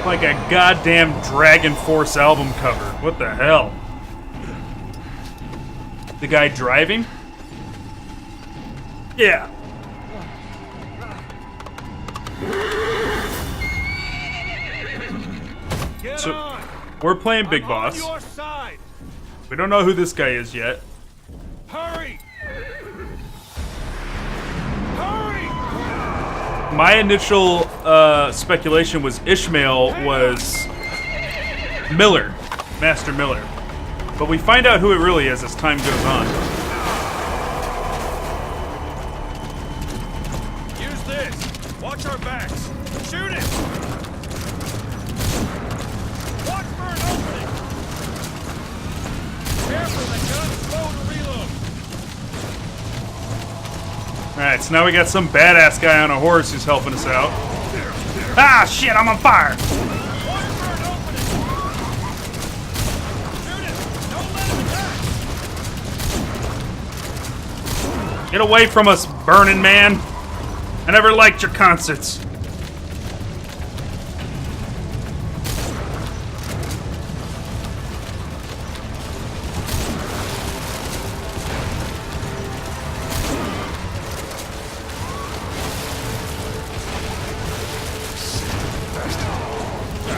Like a goddamn Dragon Force album cover. What the hell? The guy driving? Yeah. So, we're playing Big Boss. We don't know who this guy is yet. Hurry! My initial speculation was Ishmael was Miller, Master Miller. But we find out who it really is as time goes on. Use this! Watch our backs! Shoot it! Watch for an opening! Careful, the gun's slow to reload! Alright, so now we got some badass guy on a horse who's helping us out. Ah, shit, I'm on fire! Get away from us, Burning Man! I never liked your concerts.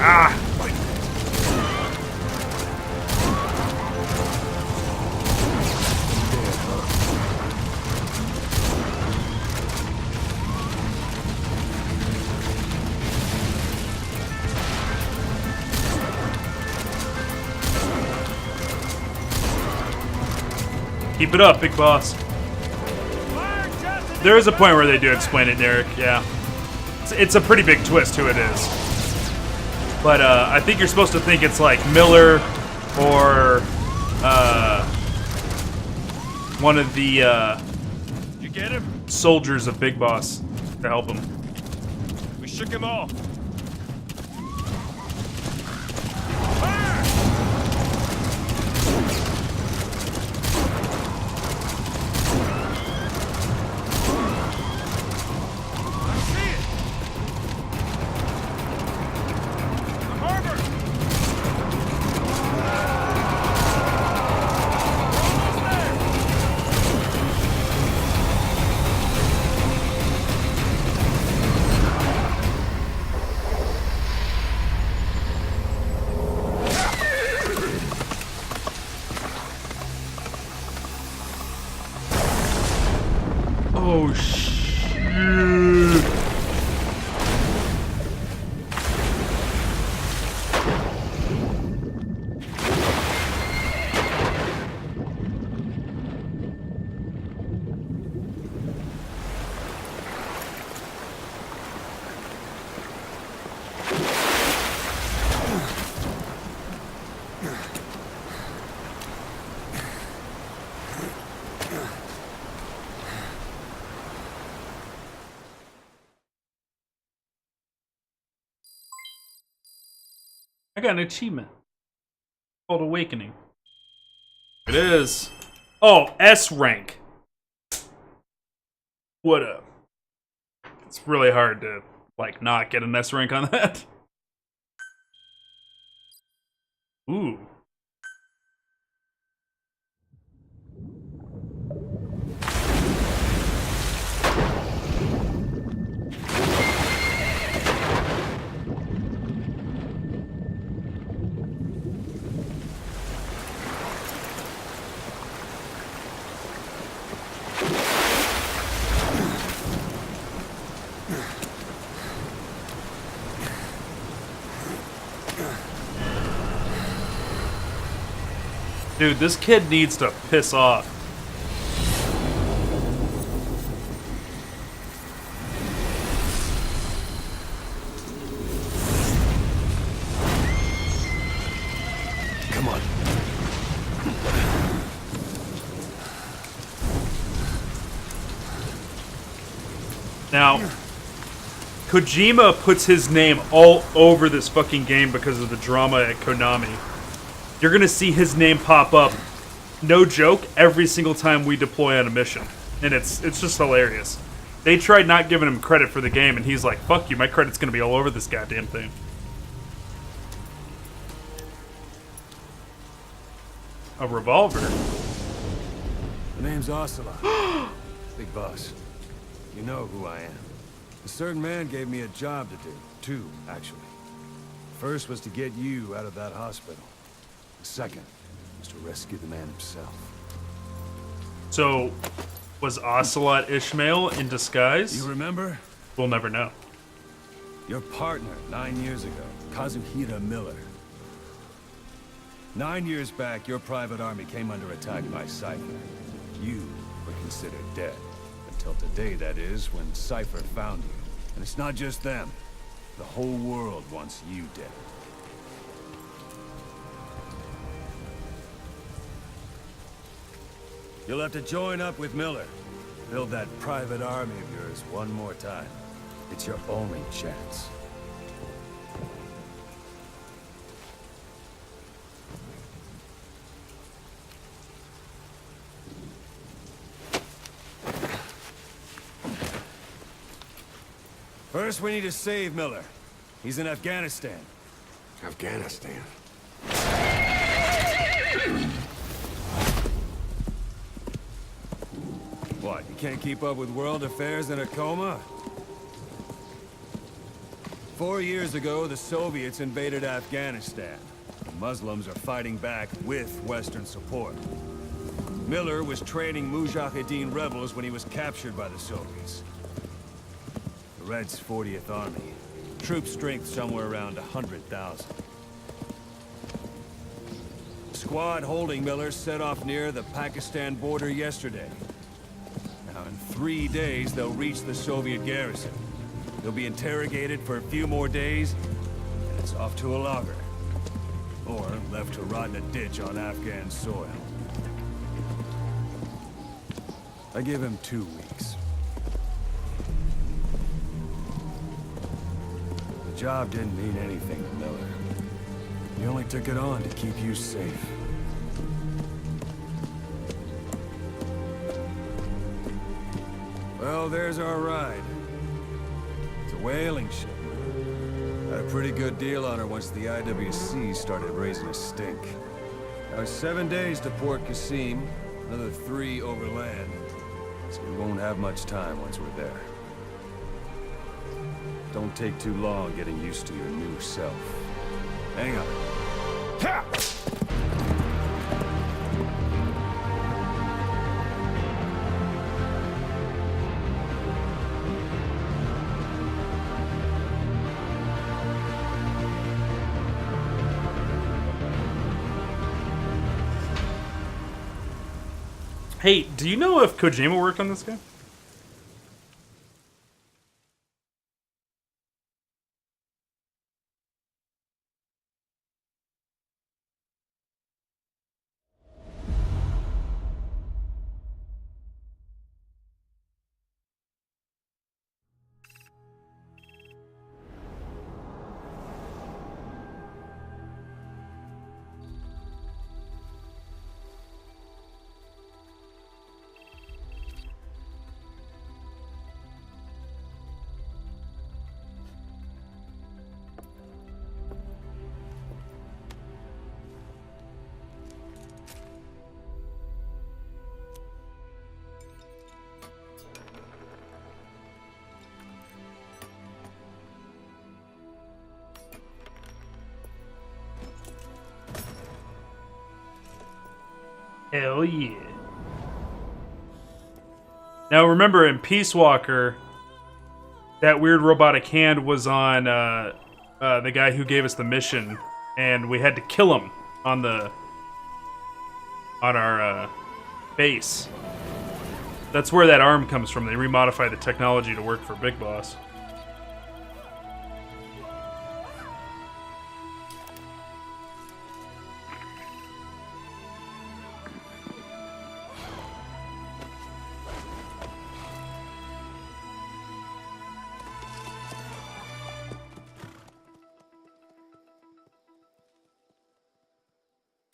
Ah! Keep it up, big boss. There is a point where they do explain it, Derek, yeah. It's a pretty big twist who it is. But I think you're supposed to think it's like Miller or one of the You get him? soldiers of Big Boss to help him. We shook him off. Oh, shit. I got an achievement called Awakening. It is. Oh, S rank. What up? It's really hard to, like, not get an S rank on that. Ooh. Dude, this kid needs to piss off. Come on. Now, Kojima puts his name all over this fucking game because of the drama at Konami. You're gonna see his name pop up, no joke, every single time we deploy on a mission. And it's just hilarious. They tried not giving him credit for the game, and he's like, fuck you, my credit's gonna be all over this goddamn thing. A revolver? The name's Ocelot. Big boss. You know who I am. A certain man gave me a job to do. Two, actually. First was to get you out of that hospital. The second was to rescue the man himself. So, was Ocelot Ishmael in disguise? You remember? We'll never know. Your partner 9 years ago, Kazuhira Miller. 9 years back, your private army came under attack by Cypher. You were considered dead. Until today, that is, when Cypher found you. And it's not just them. The whole world wants you dead. You'll have to join up with Miller. Build that private army of yours one more time. It's your only chance. First, we need to save Miller. He's in Afghanistan. Afghanistan. What, you can't keep up with world affairs in a coma? 4 years ago, the Soviets invaded Afghanistan. The Muslims are fighting back with Western support. Miller was training Mujahideen rebels when he was captured by the Soviets. The Reds' 40th Army. Troop strength somewhere around 100,000. The squad holding Miller set off near the Pakistan border yesterday. Now, in 3 days, they'll reach the Soviet garrison. They'll be interrogated for a few more days, and it's off to a lager. Or left to rot in a ditch on Afghan soil. I give him 2 weeks. The job didn't mean anything to Miller. He only took it on to keep you safe. Well, there's our ride. It's a whaling ship. Had a pretty good deal on her once the IWC started raising a stink. Now 7 days to Port Qasim, another 3 overland. So we won't have much time once we're there. Don't take too long getting used to your new self. Hang on. Ha! Hey, do you know if Kojima worked on this game? Hell yeah. Now remember, in Peace Walker, that weird robotic hand was on the guy who gave us the mission, and we had to kill him on our base. That's where that arm comes from. They remodified the technology to work for Big Boss.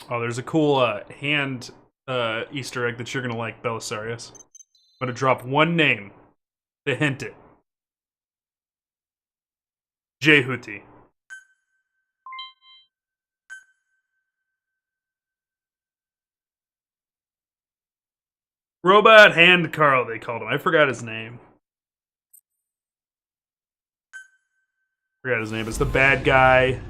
Oh, there's a cool hand Easter egg that you're gonna like, Belisarius. I'm gonna drop one name to hint it. Jehuti. Robot Hand Carl, they called him. I forgot his name. Forgot his name. It's the bad guy.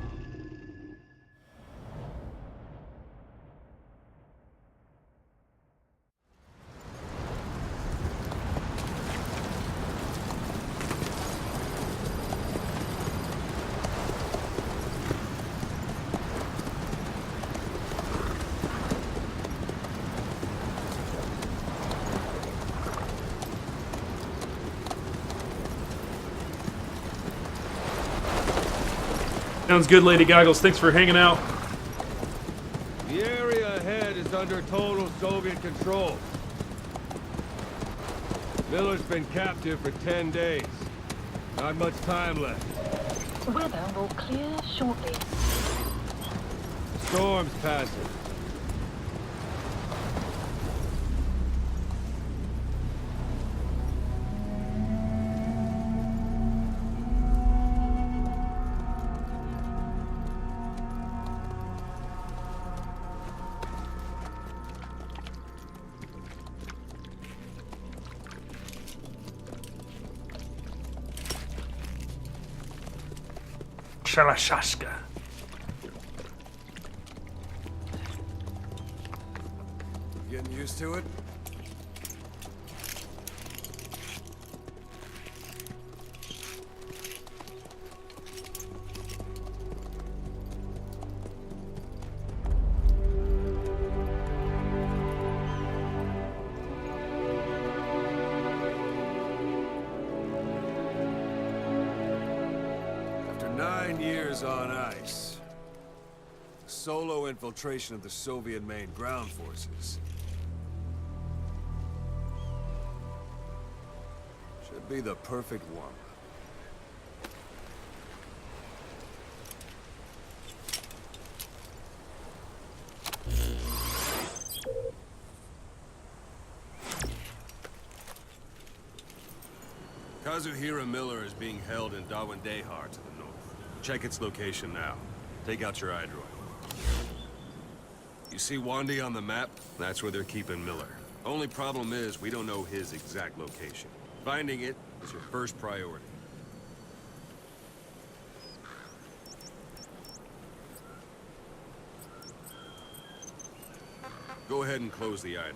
Sounds good, Lady Goggles. Thanks for hanging out. The area ahead is under total Soviet control. Miller's been captive for 10 days. Not much time left. Weather will clear shortly. Storm's passing. Shalashashka. Getting used to it? After 9 years on ice, solo infiltration of the Soviet main ground forces should be the perfect one. Kazuhira Miller is being held in Dawandehar to the north. Check its location now. Take out your iDroid. You see Wandi on the map? That's where they're keeping Miller. Only problem is, we don't know his exact location. Finding it is your first priority. Go ahead and close the iDroid.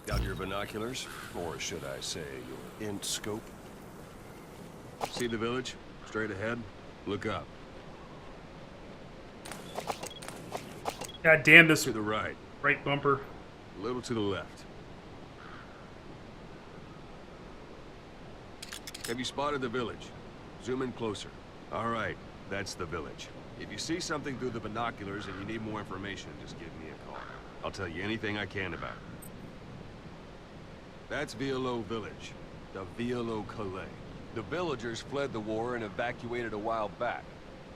Got your binoculars? Or should I say, your int scope? See the village? Straight ahead? Look up. God damn this To the right. right bumper. A little to the left. Have you spotted the village? Zoom in closer. All right, that's the village. If you see something through the binoculars and you need more information, just give me a call. I'll tell you anything I can about it. That's Violo Village, the Violo Calais. The villagers fled the war and evacuated a while back.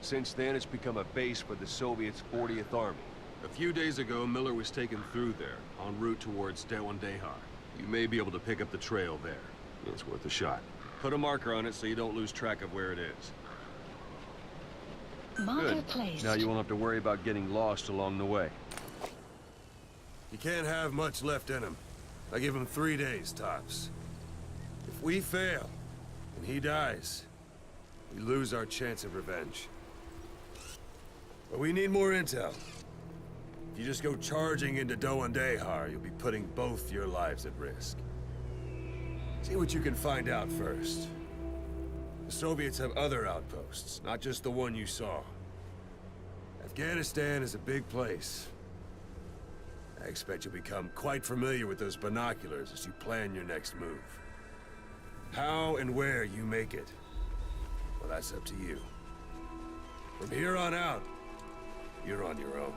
Since then, it's become a base for the Soviets' 40th Army. A few days ago, Miller was taken through there, en route towards Dawandehar. You may be able to pick up the trail there. It's worth a shot. Put a marker on it so you don't lose track of where it is. Marker Good. placed. Now you won't have to worry about getting lost along the way. You can't have much left in him. I give him 3 days, tops. If we fail, and he dies, we lose our chance of revenge. But we need more intel. If you just go charging into Dawandehar, you'll be putting both your lives at risk. See what you can find out first. The Soviets have other outposts, not just the one you saw. Afghanistan is a big place. I expect you'll become quite familiar with those binoculars as you plan your next move. How and where you make it, well, that's up to you. From here on out, you're on your own.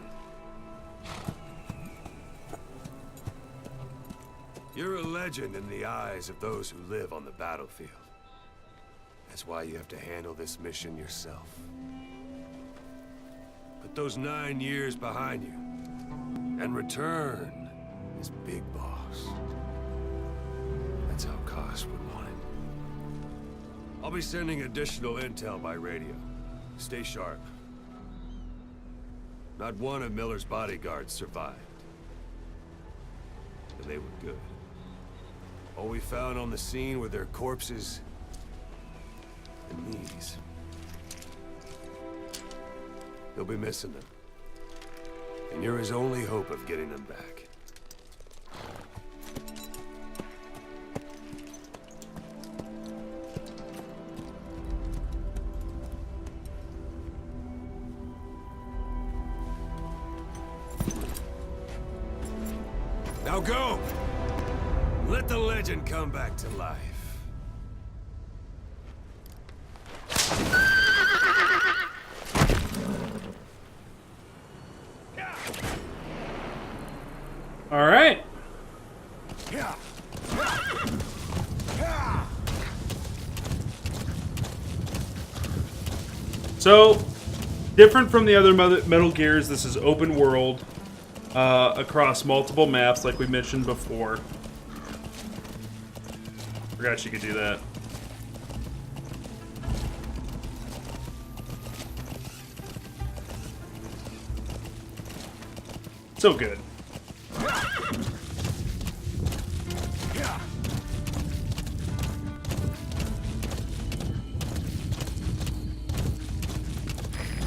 You're a legend in the eyes of those who live on the battlefield. That's why you have to handle this mission yourself. Put those 9 years behind you, and return as Big Boss. That's how Koss would want it. I'll be sending additional intel by radio. Stay sharp. Not one of Miller's bodyguards survived. And they were good. All we found on the scene were their corpses and knees. They'll be missing them. And you're his only hope of getting them back. Now go! Let the legend come back to life. All right. So, different from the other Metal Gears, this is open world across multiple maps, like we mentioned before. Forgot you could do that. So good.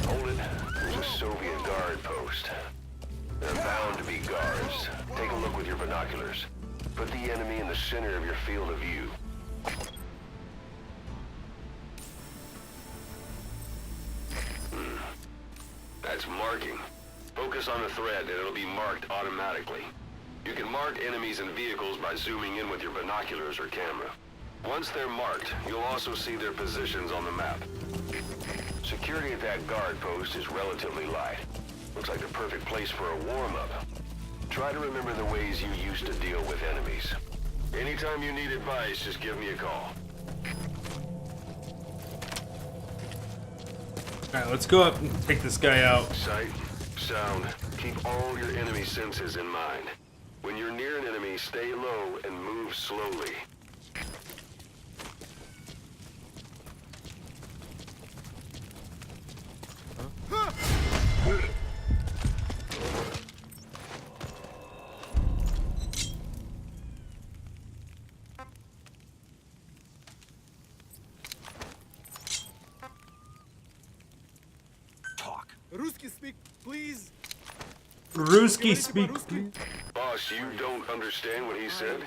Hold it. There's a Soviet guard post. There are bound to be guards. Take a look with your binoculars. Put the enemy in the center of your field of view. That's marking. Focus on the thread and it'll be marked automatically. You can mark enemies and vehicles by zooming in with your binoculars or camera. Once they're marked, you'll also see their positions on the map. Security at that guard post is relatively light. Looks like the perfect place for a warm-up. Try to remember the ways you used to deal with enemies. Anytime you need advice, just give me a call. Alright, let's go up and take this guy out. Sight, sound, keep all your enemy senses in mind. When you're near an enemy, stay low and move slowly. Ruski speak, please. Ruski speak. Boss, you don't understand what he said?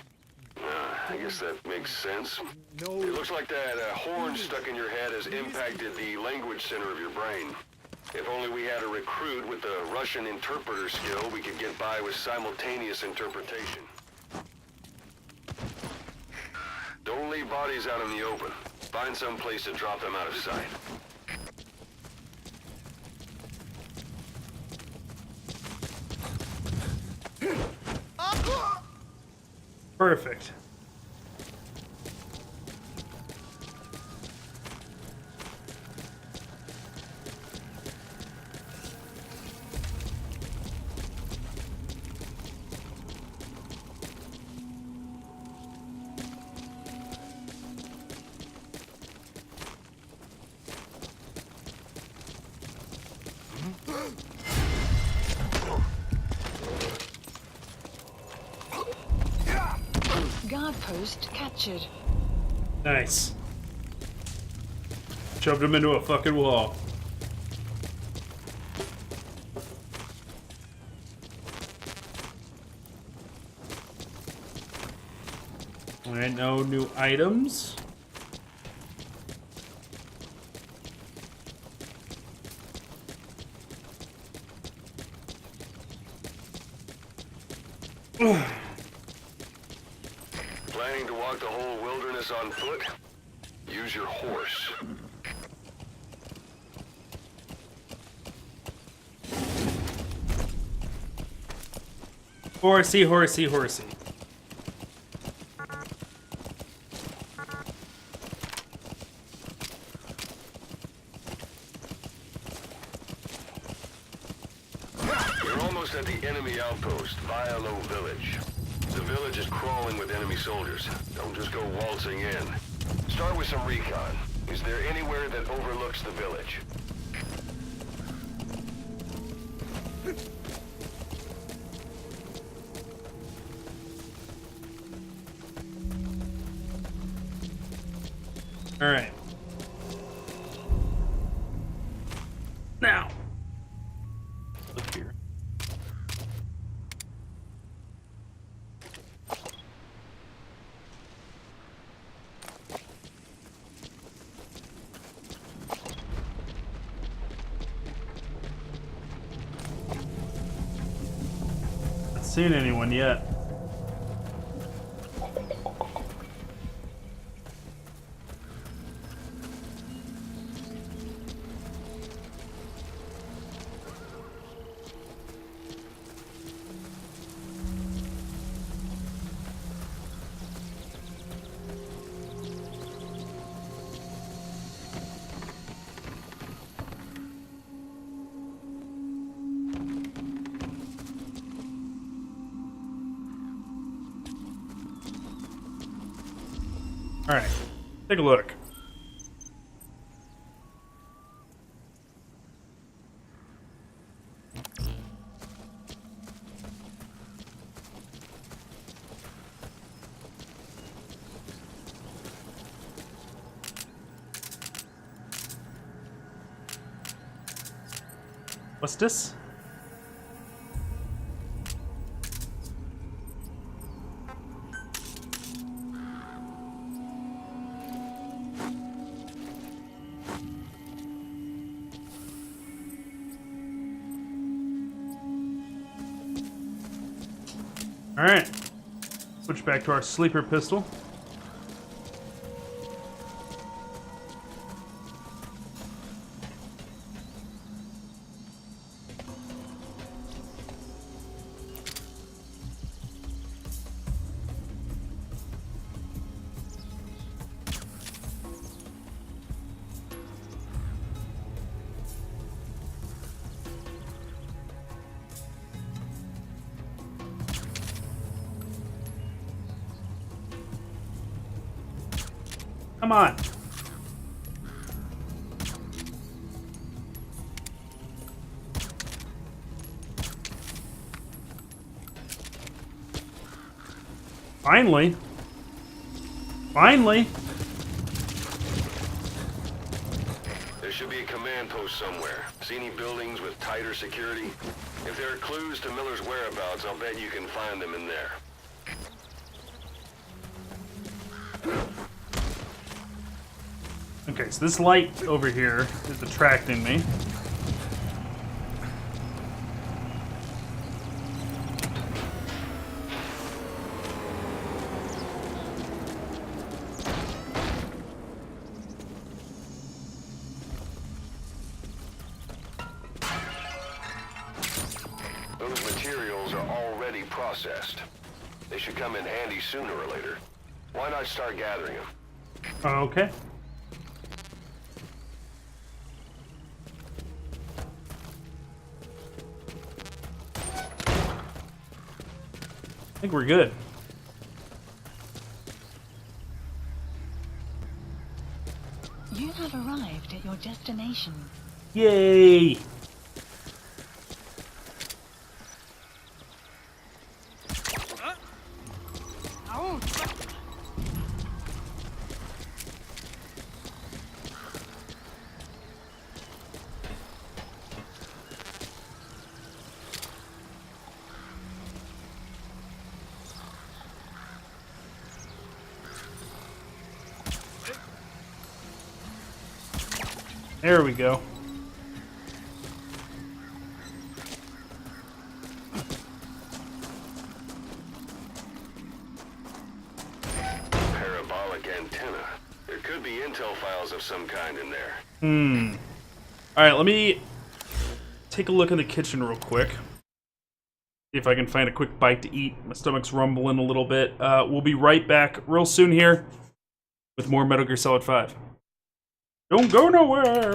I guess that makes sense. No. It looks like that horn stuck in your head has impacted the language center of your brain. If only we had a recruit with the Russian interpreter skill, we could get by with simultaneous interpretation. Don't leave bodies out in the open. Find some place to drop them out of sight. Perfect. Guard post captured. Nice. Shoved him into a fucking wall. Alright, no new items. Planning to walk the whole wilderness on foot? Use your horse. Horsey, horsey, horsey. You're almost at the enemy outpost, Vialo Village. The village is crawling with enemy soldiers. Don't just go waltzing in. Start with some recon. Is there anywhere that overlooks the village? All right. Now. Look here. Not seen anyone yet. Alright, take a look. What's this? Alright. Switch back to our sleeper pistol. Come on. Finally. Finally. There should be a command post somewhere. See any buildings with tighter security? If there are clues to Miller's whereabouts, I'll bet you can find them in there. Okay, so this light over here is attracting me. Those materials are already processed. They should come in handy sooner or later. Why not start gathering them? Okay. I think we're good. You have arrived at your destination. Yay! There we go. Parabolic antenna. There could be intel files of some kind in there. Alright, let me take a look in the kitchen real quick. See if I can find a quick bite to eat. My stomach's rumbling a little bit. We'll be right back real soon here with more Metal Gear Solid 5. Don't go nowhere!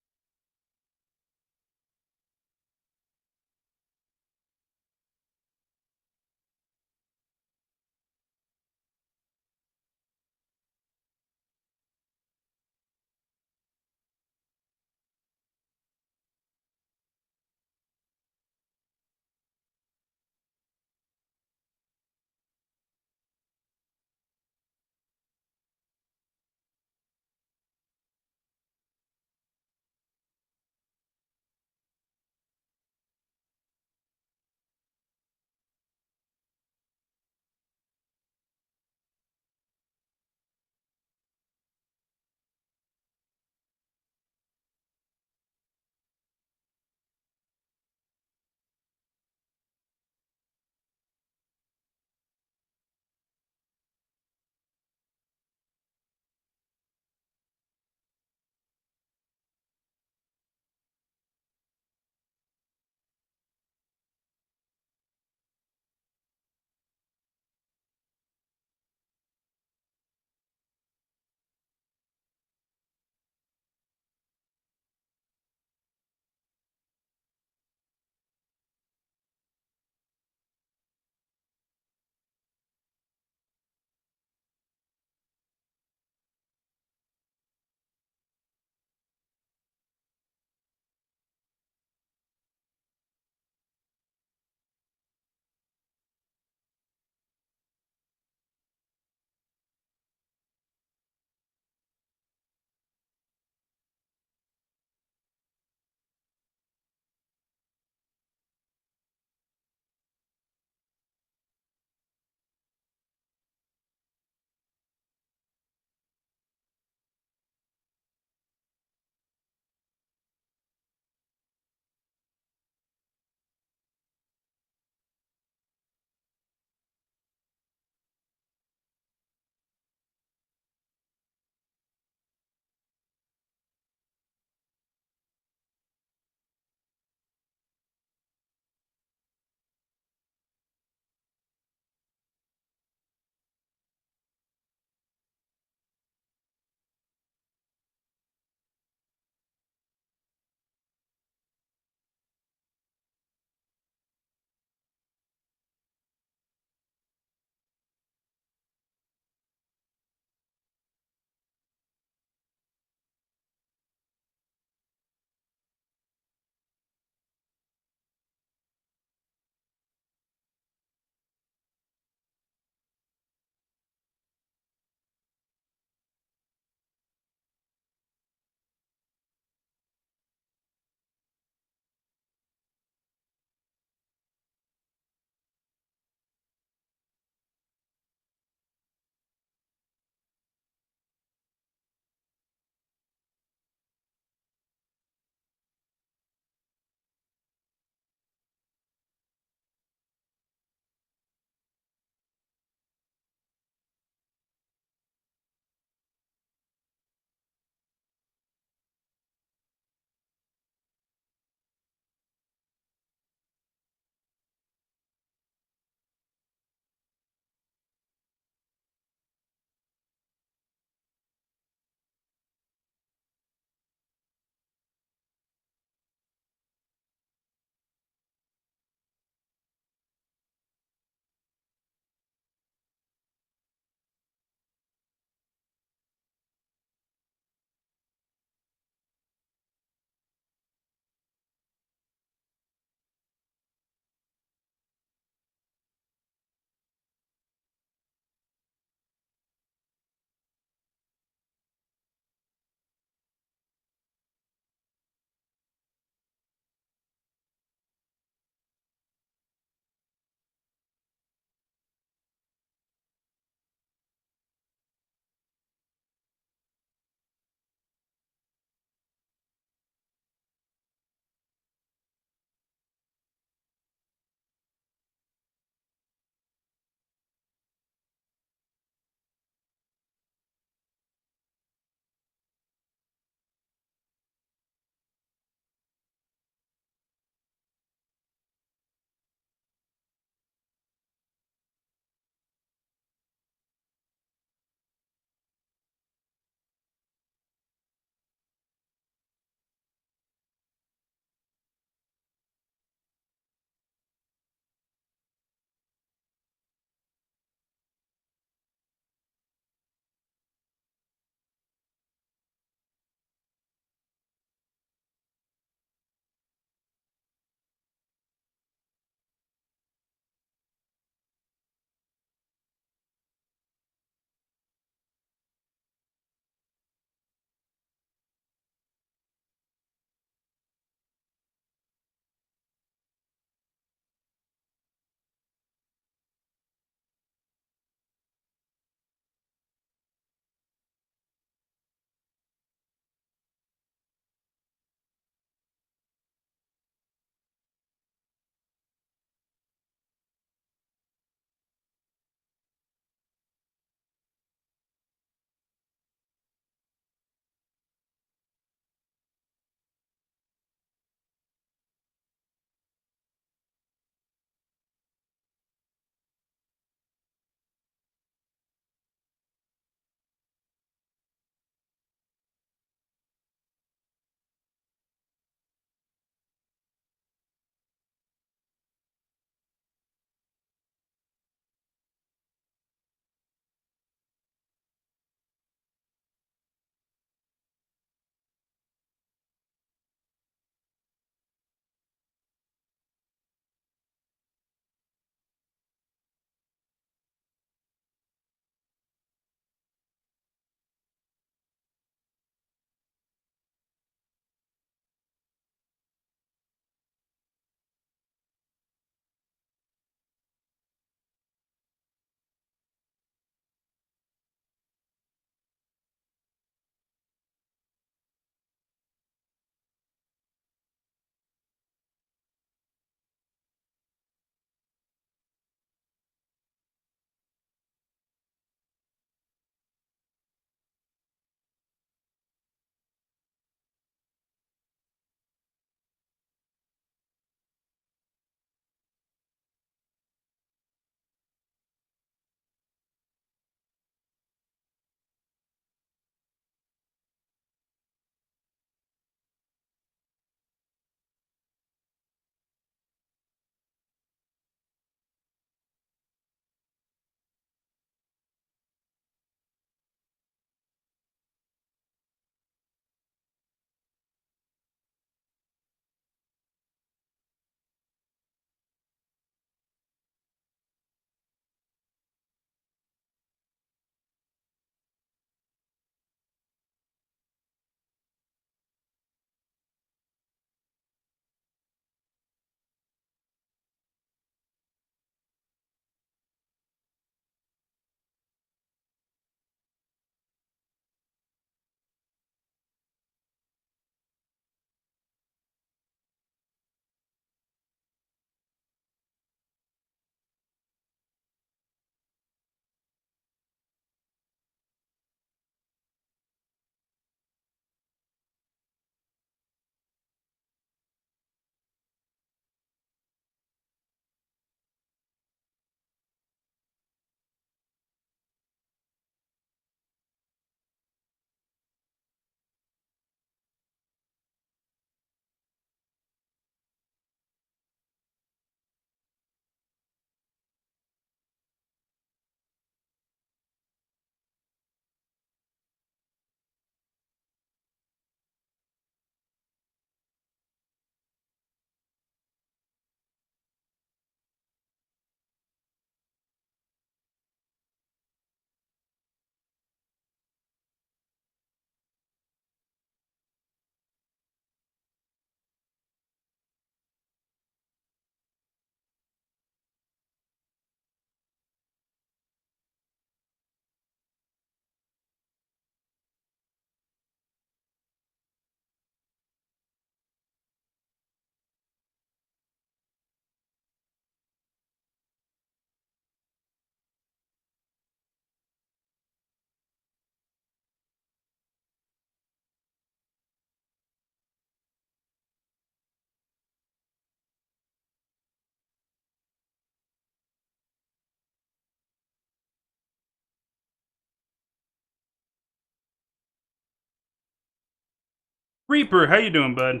Reaper, how you doing, bud?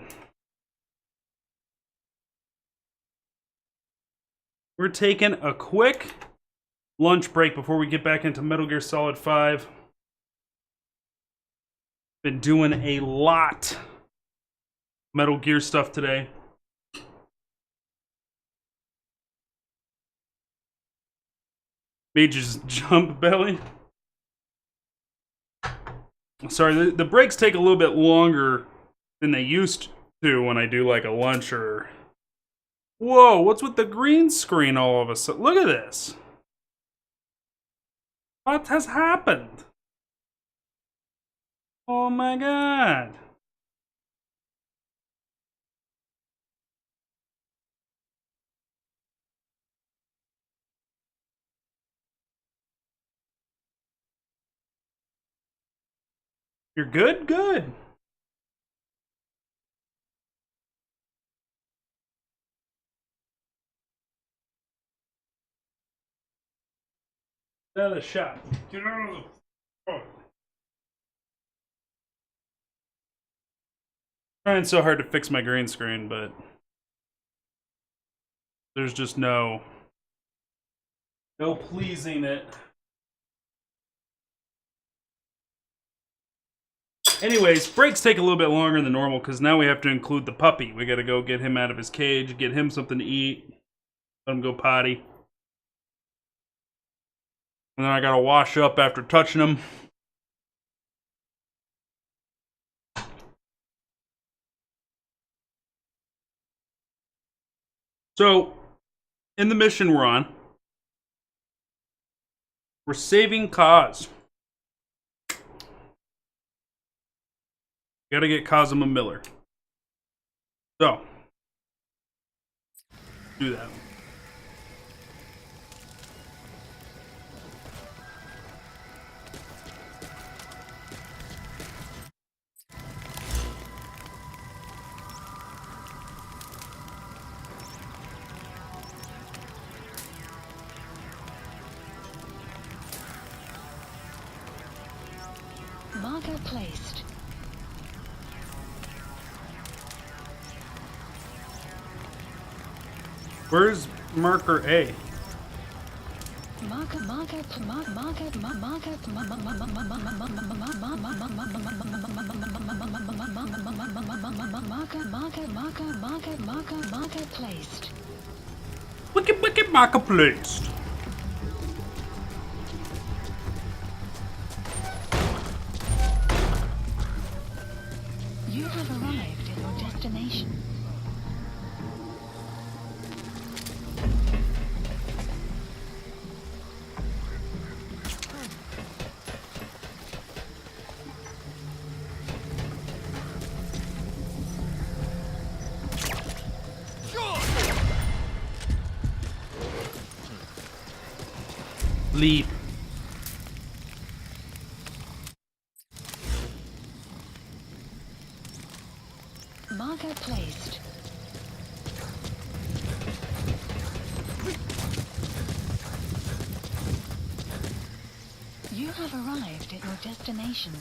We're taking a quick lunch break before we get back into Metal Gear Solid 5. Been doing a lot Metal Gear stuff today. Major's jump belly. Sorry, the breaks take a little bit longer than they used to when I do like a lunch or... Whoa, what's with the green screen all of a sudden? Look at this. What has happened? Oh my god. You're good? Good. Another shot. Get out of the... Oh. Trying so hard to fix my green screen, but there's just no pleasing it. Anyways, breaks take a little bit longer than normal because now we have to include the puppy. We gotta go get him out of his cage, get him something to eat, let him go potty. And then I gotta wash up after touching him. So, in the mission we're on, we're saving Kaz. Gotta get Kazuma Miller. So, do that. Marker placed. Where's marker A? Marker. Marker placed. Wicked marker placed. You have arrived at your destination. Leap. Marker placed. You have arrived at your destination.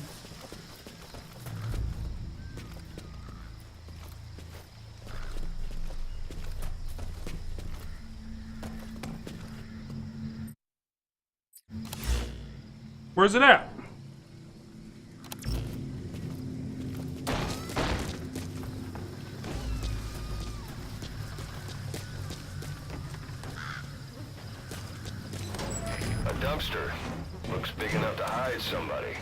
Where's it at? A dumpster. Looks big enough to hide somebody.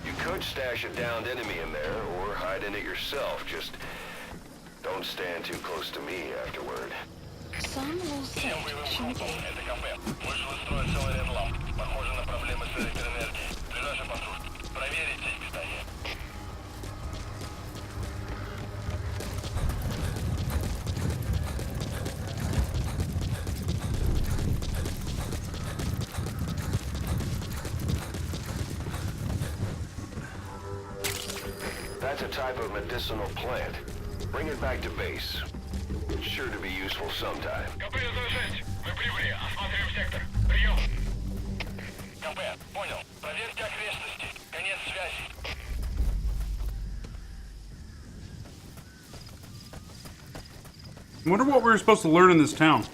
You could stash a downed enemy in there, or hide in it yourself. Just don't stand too close to me afterward. Some will say shooting. That's a type of medicinal plant. Bring it back to base. It's sure to be useful sometime. I wonder what we were supposed to learn in this town.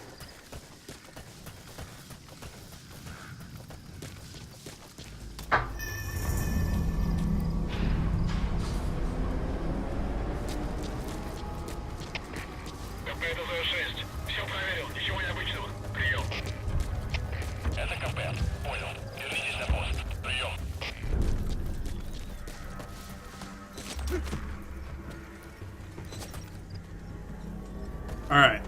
All right.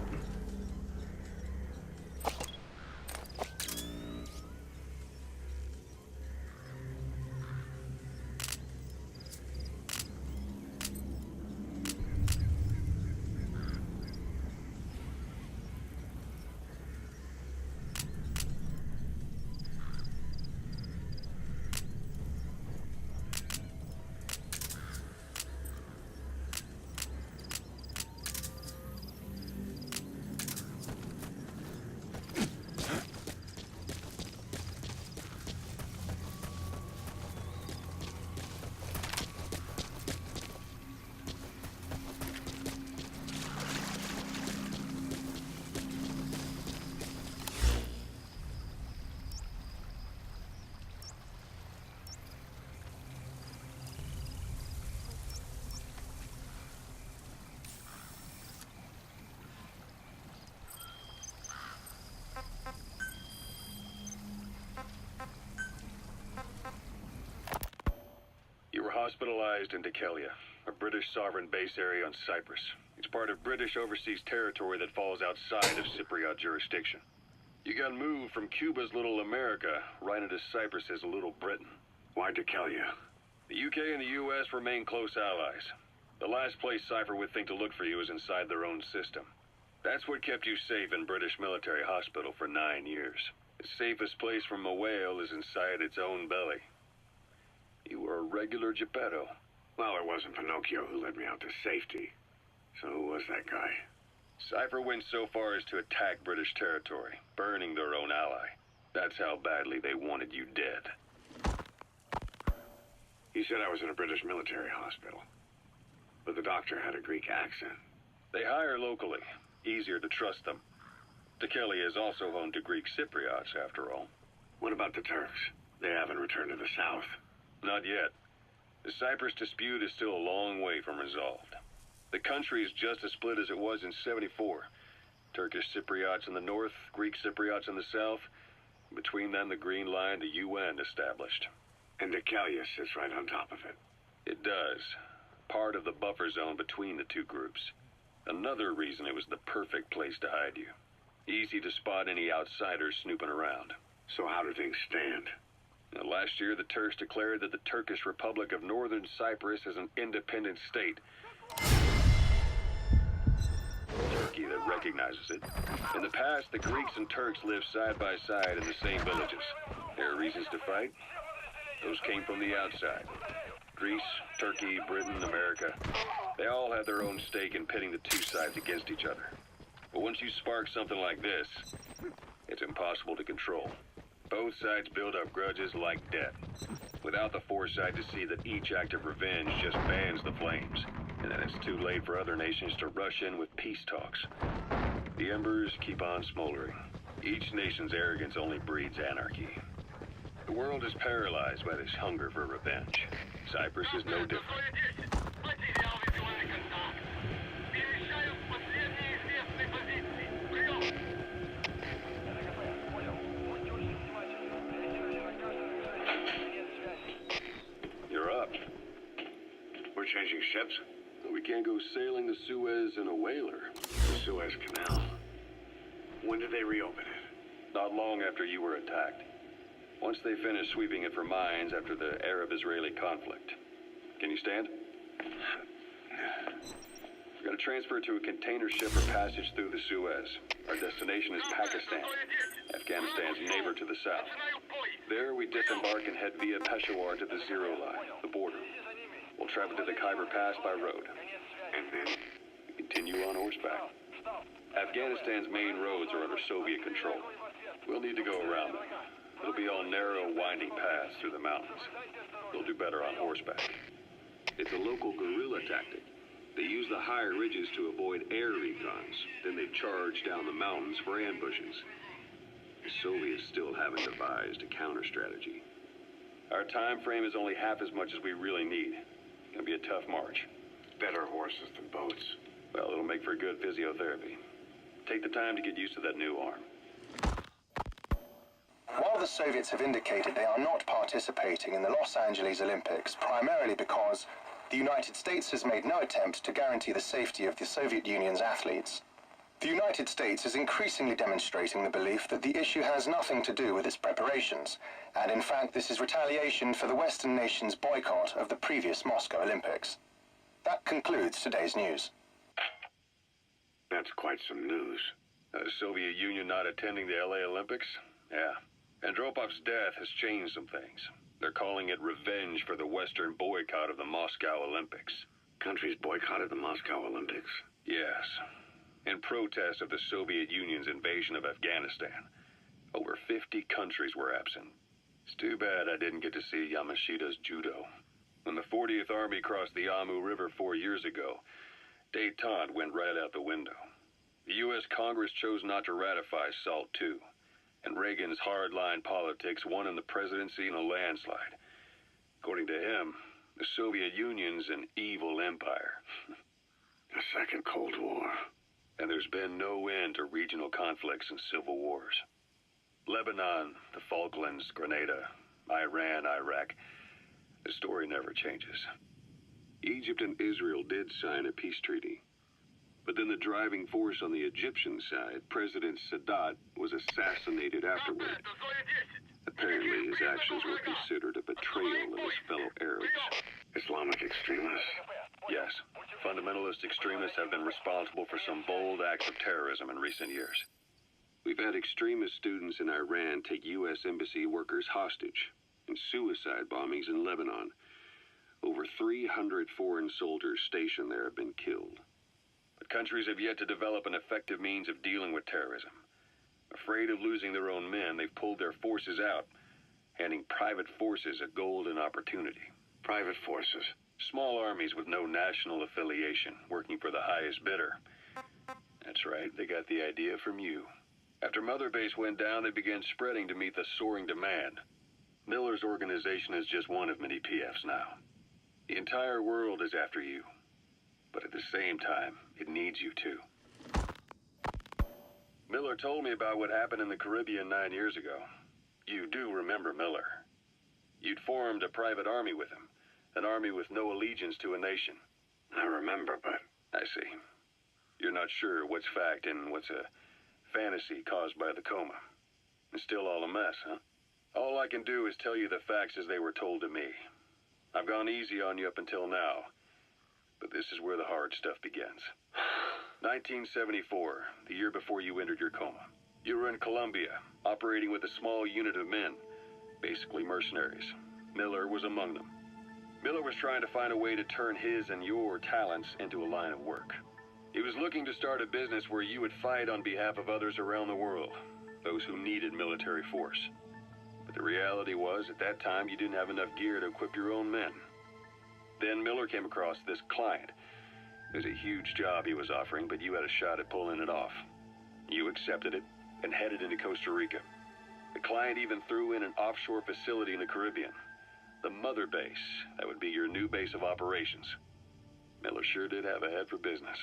You were hospitalized in Dikelia, a British sovereign base area on Cyprus. It's part of British overseas territory that falls outside of Cypriot jurisdiction. You got moved from Cuba's Little America right into Cyprus's Little Britain. Why Dikelia? The UK and the US remain close allies. The last place Cypher would think to look for you is inside their own system. That's what kept you safe in British military hospital for 9 years. The safest place from a whale is inside its own belly. You were a regular Geppetto. Well, it wasn't Pinocchio who led me out to safety. So who was that guy? Cypher went so far as to attack British territory, burning their own ally. That's how badly they wanted you dead. He said I was in a British military hospital. But the doctor had a Greek accent. They hire locally. Easier to trust them. Dikelia is also home to Greek Cypriots, after all. What about the Turks? They haven't returned to the south. Not yet. The Cyprus dispute is still a long way from resolved. The country is just as split as it was in '74. Turkish Cypriots in the north, Greek Cypriots in the south. Between them, the Green Line, the UN established. And Dikelia sits right on top of it. It does. Part of the buffer zone between the two groups. Another reason it was the perfect place to hide you. Easy to spot any outsiders snooping around. So how do things stand? Now, last year, the Turks declared that the Turkish Republic of Northern Cyprus is an independent state. Turkey that recognizes it. In the past, the Greeks and Turks lived side by side in the same villages. There are reasons to fight. Those came from the outside. Greece, Turkey, Britain, America. They all have their own stake in pitting the two sides against each other. But once you spark something like this, it's impossible to control. Both sides build up grudges like debt, without the foresight to see that each act of revenge just fans the flames, and then it's too late for other nations to rush in with peace talks. The embers keep on smoldering. Each nation's arrogance only breeds anarchy. The world is paralyzed by this hunger for revenge. Cyprus is no different. You're up. We're changing ships? We can't go sailing the Suez in a whaler. The Suez Canal. When did they reopen it? Not long after you were attacked. Once they finished sweeping it for mines after the Arab-Israeli conflict. Can you stand? We're gonna transfer to a container ship for passage through the Suez. Our destination is Pakistan, Afghanistan's neighbor to the south. There we disembark and head via Peshawar to the Zero Line, the border. We'll travel to the Khyber Pass by road. And then we continue on horseback. Afghanistan's main roads are under Soviet control. We'll need to go around them. It'll be all narrow, winding paths through the mountains. You'll do better on horseback. It's a local guerrilla tactic. They use the higher ridges to avoid air recons. Then they charge down the mountains for ambushes. The Soviets still haven't devised a counter-strategy. Our time frame is only half as much as we really need. It's gonna be a tough march. Better horses than boats. Well, it'll make for good physiotherapy. Take the time to get used to that new arm. While the Soviets have indicated they are not participating in the Los Angeles Olympics, primarily because the United States has made no attempt to guarantee the safety of the Soviet Union's athletes, the United States is increasingly demonstrating the belief that the issue has nothing to do with its preparations, and in fact this is retaliation for the Western nations' boycott of the previous Moscow Olympics. That concludes today's news. That's quite some news. The Soviet Union not attending the LA Olympics? Yeah. Andropov's death has changed some things. They're calling it revenge for the Western boycott of the Moscow Olympics. Countries boycotted the Moscow Olympics? Yes. In protest of the Soviet Union's invasion of Afghanistan. Over 50 countries were absent. It's too bad I didn't get to see Yamashita's judo. When the 40th Army crossed the Amu River 4 years ago, détente went right out the window. The U.S. Congress chose not to ratify SALT II, and Reagan's hardline politics won him the presidency in a landslide. According to him, the Soviet Union's an evil empire. A second Cold War. And there's been no end to regional conflicts and civil wars. Lebanon, the Falklands, Grenada, Iran, Iraq. The story never changes. Egypt and Israel did sign a peace treaty. But then the driving force on the Egyptian side, President Sadat, was assassinated afterward. Apparently, his actions were considered a betrayal of his fellow Arabs. Islamic extremists? Yes. Fundamentalist extremists have been responsible for some bold acts of terrorism in recent years. We've had extremist students in Iran take U.S. embassy workers hostage, and suicide bombings in Lebanon. Over 300 foreign soldiers stationed there have been killed. But countries have yet to develop an effective means of dealing with terrorism. Afraid of losing their own men, they've pulled their forces out, handing private forces a golden opportunity. Private forces? Small armies with no national affiliation, working for the highest bidder. That's right, they got the idea from you. After Mother Base went down, they began spreading to meet the soaring demand. Miller's organization is just one of many PFs now. The entire world is after you. But at the same time, it needs you too. Miller told me about what happened in the Caribbean 9 years ago. You do remember Miller. You'd formed a private army with him. An army with no allegiance to a nation. I remember, but... I see. You're not sure what's fact and what's a fantasy caused by the coma. It's still all a mess, huh? All I can do is tell you the facts as they were told to me. I've gone easy on you up until now. But this is where the hard stuff begins. 1974, the year before you entered your coma. You were in Colombia, operating with a small unit of men, basically mercenaries. Miller was among them. Miller was trying to find a way to turn his and your talents into a line of work. He was looking to start a business where you would fight on behalf of others around the world, those who needed military force. But the reality was, at that time, you didn't have enough gear to equip your own men. Then Miller came across this client. It was a huge job he was offering, but you had a shot at pulling it off. You accepted it and headed into Costa Rica. The client even threw in an offshore facility in the Caribbean. The Mother Base, that would be your new base of operations. Miller sure did have a head for business.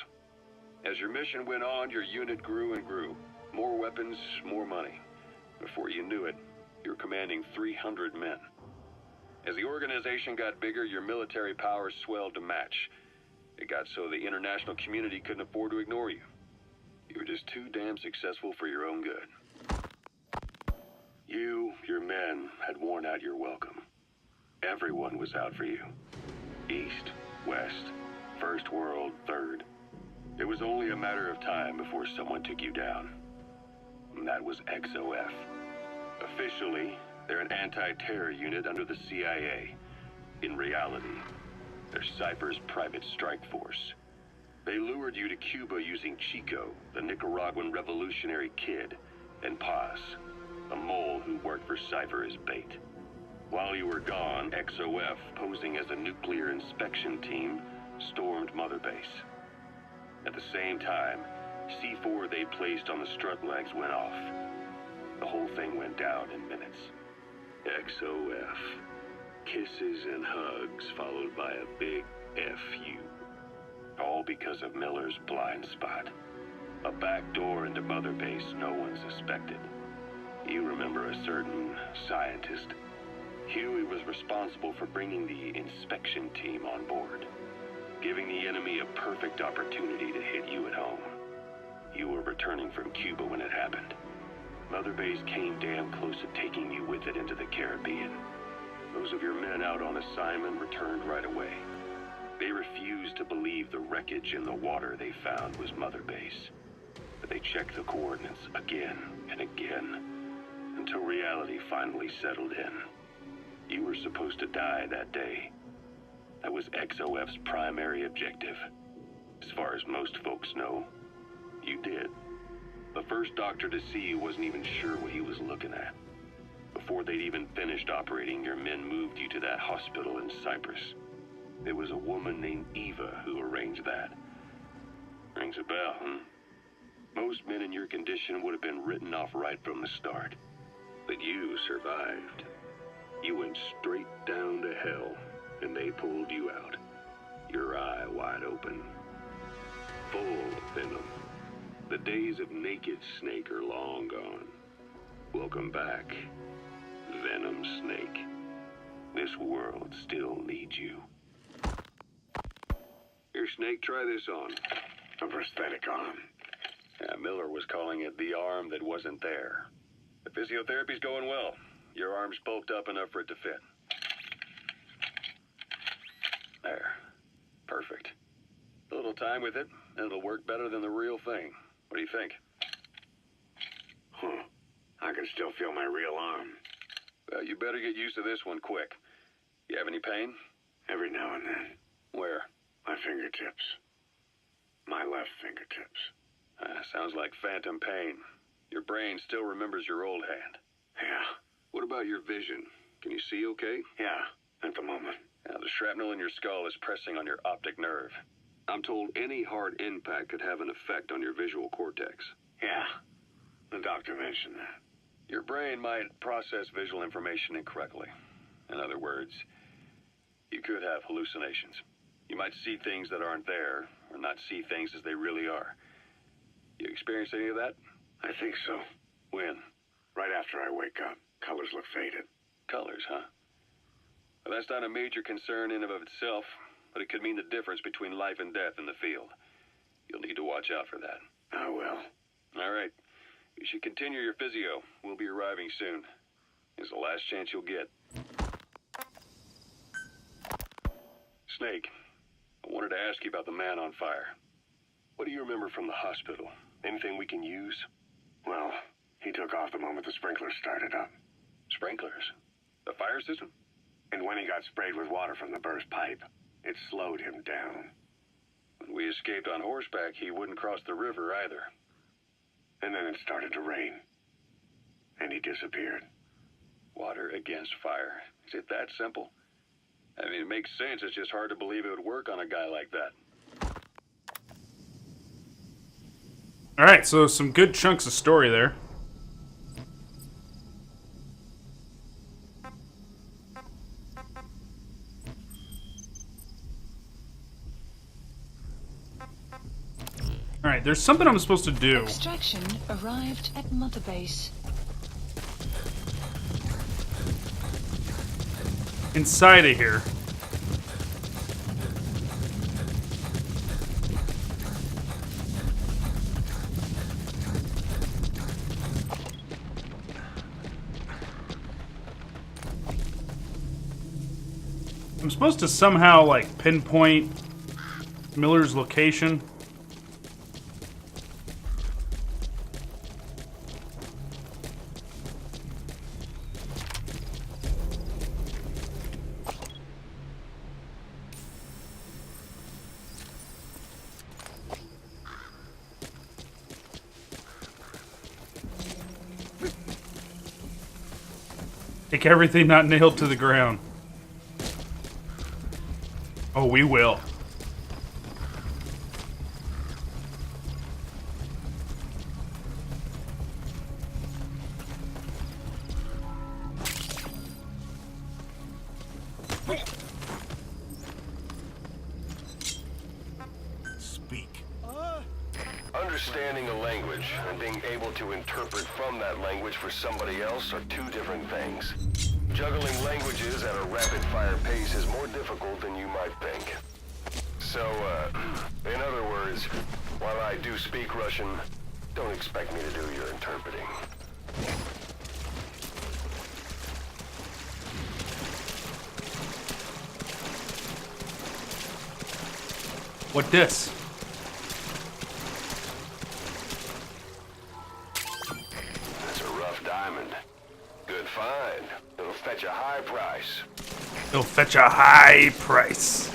As your mission went on, your unit grew and grew. More weapons, more money. Before you knew it, you were commanding 300 men. As the organization got bigger, your military powers swelled to match. It got so the international community couldn't afford to ignore you. You were just too damn successful for your own good. You, your men, had worn out your welcome. Everyone was out for you. East, West, First World, Third. It was only a matter of time before someone took you down. And that was XOF. Officially, they're an anti-terror unit under the CIA. In reality, they're Cypher's private strike force. They lured you to Cuba using Chico, the Nicaraguan revolutionary kid, and Paz, a mole who worked for Cypher as bait. While you were gone, XOF, posing as a nuclear inspection team, stormed Mother Base. At the same time, C4 they placed on the strut legs went off. The whole thing went down in minutes. XOF. Kisses and hugs followed by a big FU. All because of Miller's blind spot. A back door into Mother Base no one suspected. You remember a certain scientist? Huey was responsible for bringing the inspection team on board, giving the enemy a perfect opportunity to hit you at home. You were returning from Cuba when it happened. Mother Base came damn close to taking you with it into the Caribbean. Those of your men out on assignment returned right away. They refused to believe the wreckage in the water they found was Mother Base. But they checked the coordinates again and again, until reality finally settled in. You were supposed to die that day. That was XOF's primary objective. As far as most folks know, you did. The first doctor to see you wasn't even sure what he was looking at. Before they'd even finished operating, your men moved you to that hospital in Cyprus. There was a woman named Eva who arranged that. Rings a bell, huh? Most men in your condition would have been written off right from the start. But you survived. You went straight down to hell, and they pulled you out. Your eye wide open. Full venom. The days of naked Snake are long gone. Welcome back, Venom Snake. This world still needs you. Here, Snake, try this on. A prosthetic arm. Yeah, Miller was calling it the arm that wasn't there. The physiotherapy's going well. Your arm's bulked up enough for it to fit. There. Perfect. A little time with it, and it'll work better than the real thing. What do you think? Huh. I can still feel my real arm. Well, you better get used to this one quick. You have any pain? Every now and then. Where? My fingertips. My left fingertips. Sounds like phantom pain. Your brain still remembers your old hand. Yeah. What about your vision? Can you see okay? Yeah, at the moment. Now, the shrapnel in your skull is pressing on your optic nerve. I'm told any hard impact could have an effect on your visual cortex. Yeah, the doctor mentioned that. Your brain might process visual information incorrectly. In other words, you could have hallucinations. You might see things that aren't there, or not see things as they really are. You experience any of that? I think so. When? Right after I wake up. Colors look faded. Colors, huh? Well, that's not a major concern in and of itself, but it could mean the difference between life and death in the field. You'll need to watch out for that. I will. All right. You should continue your physio. We'll be arriving soon. It's the last chance you'll get. Snake, I wanted to ask you about the man on fire. What do you remember from the hospital? Anything we can use? Well, he took off the moment the sprinklers started up. Sprinklers? The fire system? And when he got sprayed with water from the burst pipe, it slowed him down. When we escaped on horseback, he wouldn't cross the river either. And then it started to rain. And he disappeared. Water against fire. Is it that simple? I mean, it makes sense. It's just hard to believe it would work on a guy like that. Alright, so some good chunks of story there. Alright, there's something I'm supposed to do. Extraction arrived at Mother Base. Inside of here. I'm supposed to somehow, like, pinpoint Miller's location. Take everything not nailed to the ground. Oh, we will. Speak. Understanding a language and being able to interpret from that language for somebody else are two different things. Juggling languages at a rapid-fire pace is more difficult than you might think. So, in other words, while I do speak Russian, don't expect me to do your interpreting. What this? That's a rough diamond. Good find. It'll fetch a high price. It'll fetch a high price.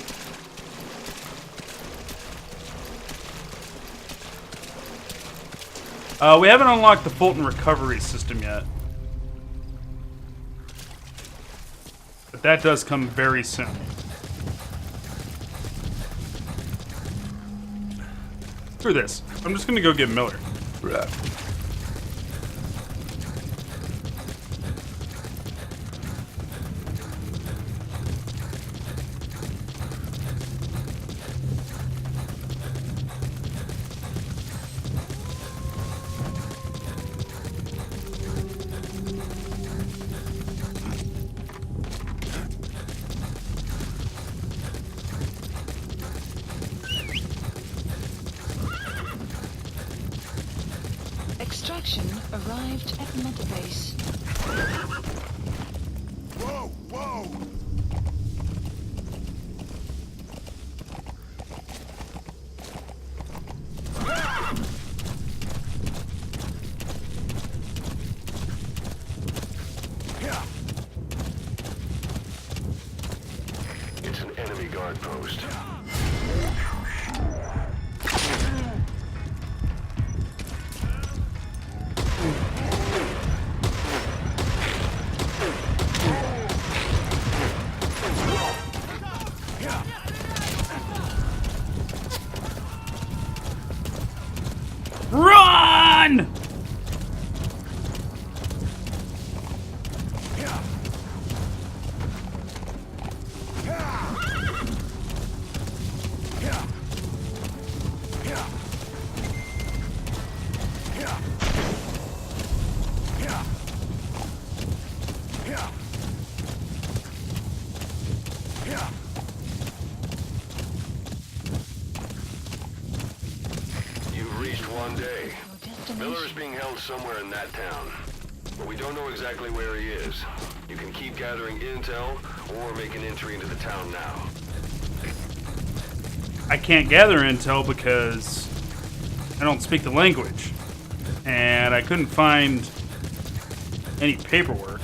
We haven't unlocked the Fulton recovery system yet. But that does come very soon. Screw this. I'm just gonna go get Miller. Extraction arrived at Metabase. Whoa, whoa! It's an enemy guard post. Run! You've reached one day. Miller is being held somewhere in that town, but we don't know exactly where he is. You can keep gathering intel or make an entry into the town now. I can't gather intel because I don't speak the language. And I couldn't find any paperwork.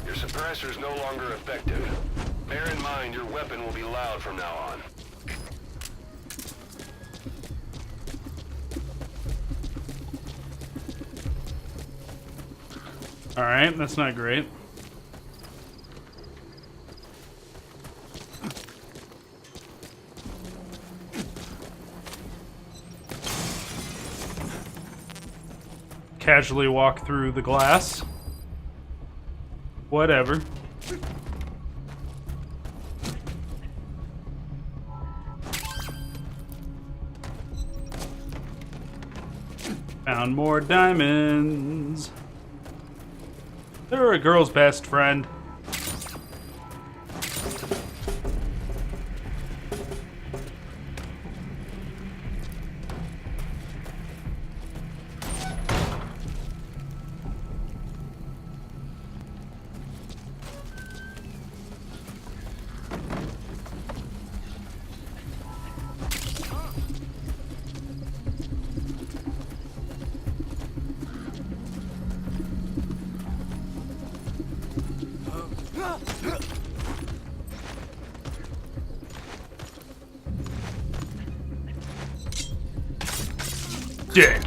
Your suppressor is no longer effective. Bear in mind your weapon will be loud from now on. Alright, that's not great. Casually walk through the glass. Whatever. Found more diamonds. They're a girl's best friend. Dead.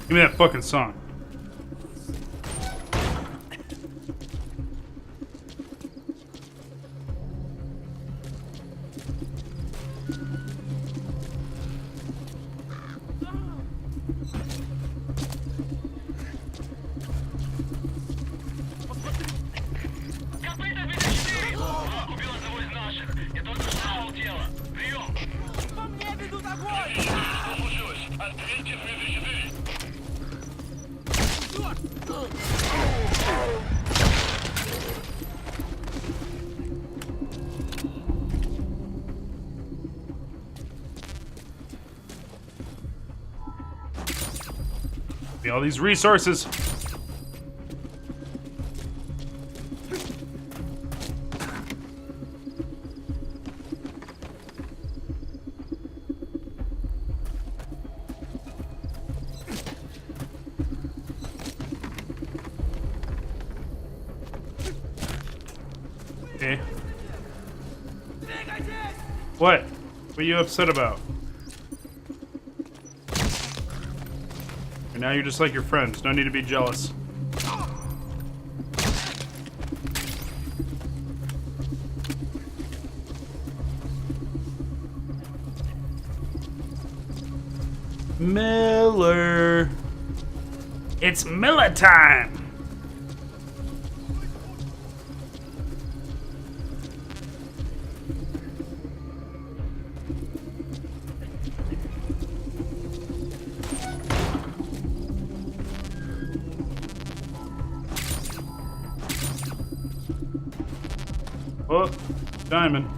Give me that fucking song. Give me all these resources. Okay. What? What are you upset about? And now you're just like your friends. No need to be jealous. Miller. It's Miller time. Oh, diamond.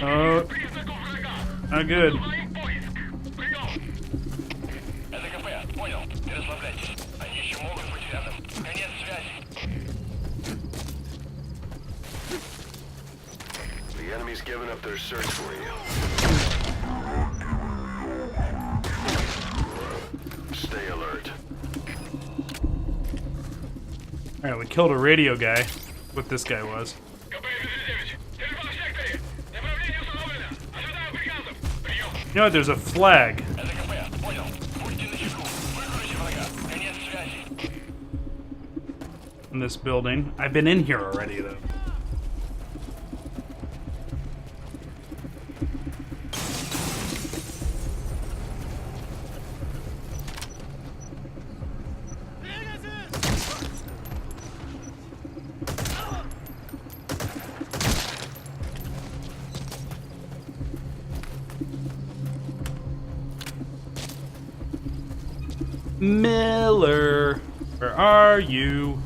Oh, not good. The enemy's given up their search for you. Stay alert. Alright, we killed a radio guy. What this guy was. You know what? There's a flag. In this building. I've been in here already, though. Miller, where are you?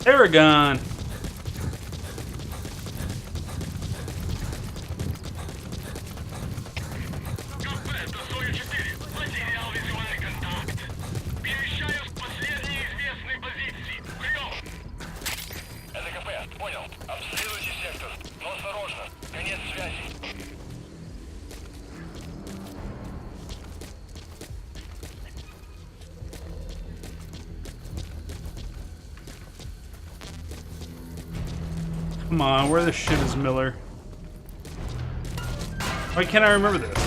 Aragon. Come on, where the shit is Miller? Why can't I remember this?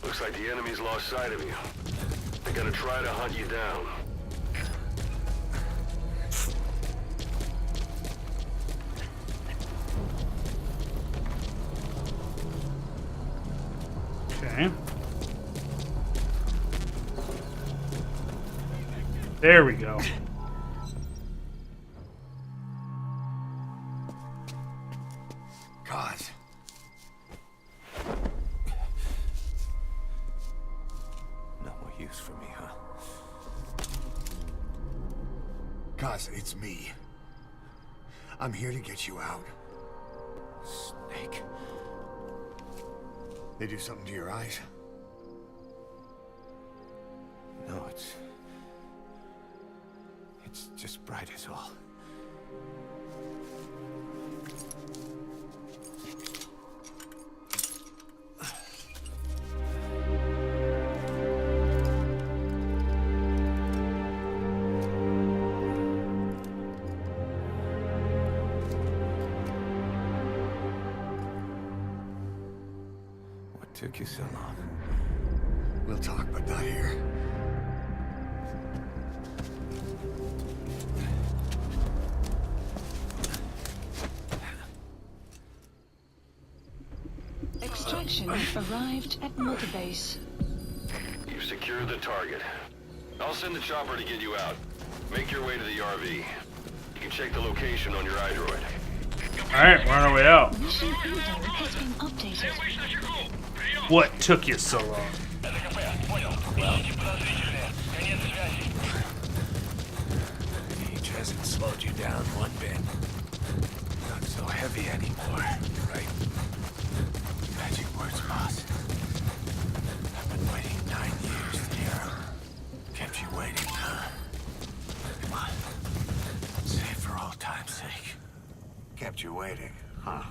Looks like the enemy's lost sight of you. They're gonna try to hunt you down. Okay. There we go. God. No more use for me, huh? Kaz, it's me. I'm here to get you out. Snake. They do something to your eyes? No, it's just bright as all. What took you so long? We'll talk, but not here. Extraction arrived at Mother Base. You've secured the target. I'll send the chopper to get you out. Make your way to the RV. You can check the location on your iDroid. Alright, we're on our way out. Mission info has been updated. What took you so long? Age hasn't slowed you down one bit. Not so heavy anymore, right? Magic words, boss. I've been waiting 9 years to hear 'em. Kept you waiting, huh? Come on. Say it for all time's sake. Kept you waiting, huh?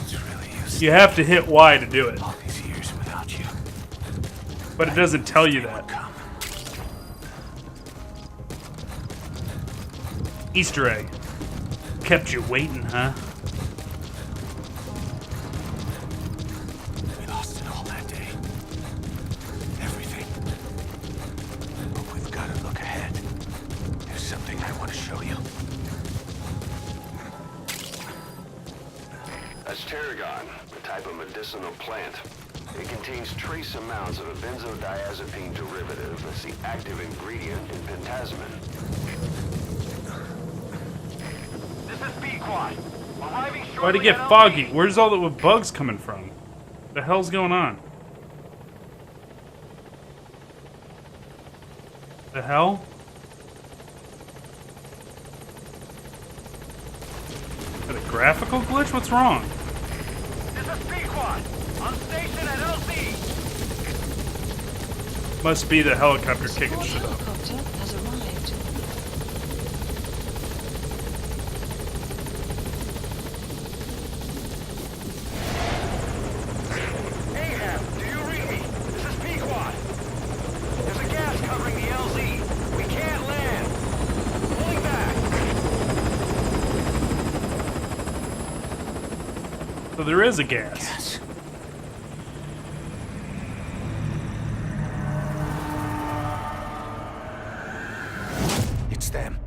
It's really useless. You have to hit Y to do it, All these years without you. but it doesn't tell you that. Come. Easter egg. Kept you waiting, huh? We lost it all that day. Everything. But we've got to look ahead. There's something I want to show you. That's tarragon, a type of medicinal plant. It contains trace amounts of a benzodiazepine derivative that's the active ingredient in pentasmin. This is B-Quad. Arriving shortly. Why'd it get at foggy? LZ. Where's all the bugs coming from? The hell's going on? The hell? Is that a graphical glitch? What's wrong? This is B-Quad. On station at LZ. Must be the helicopter kicking Support shit up. helicopter has arrived. Ahab, do you read me? This is Pequod. There's a gas covering the LZ. We can't land. Pulling back. So there is a gas. Yes. It's them.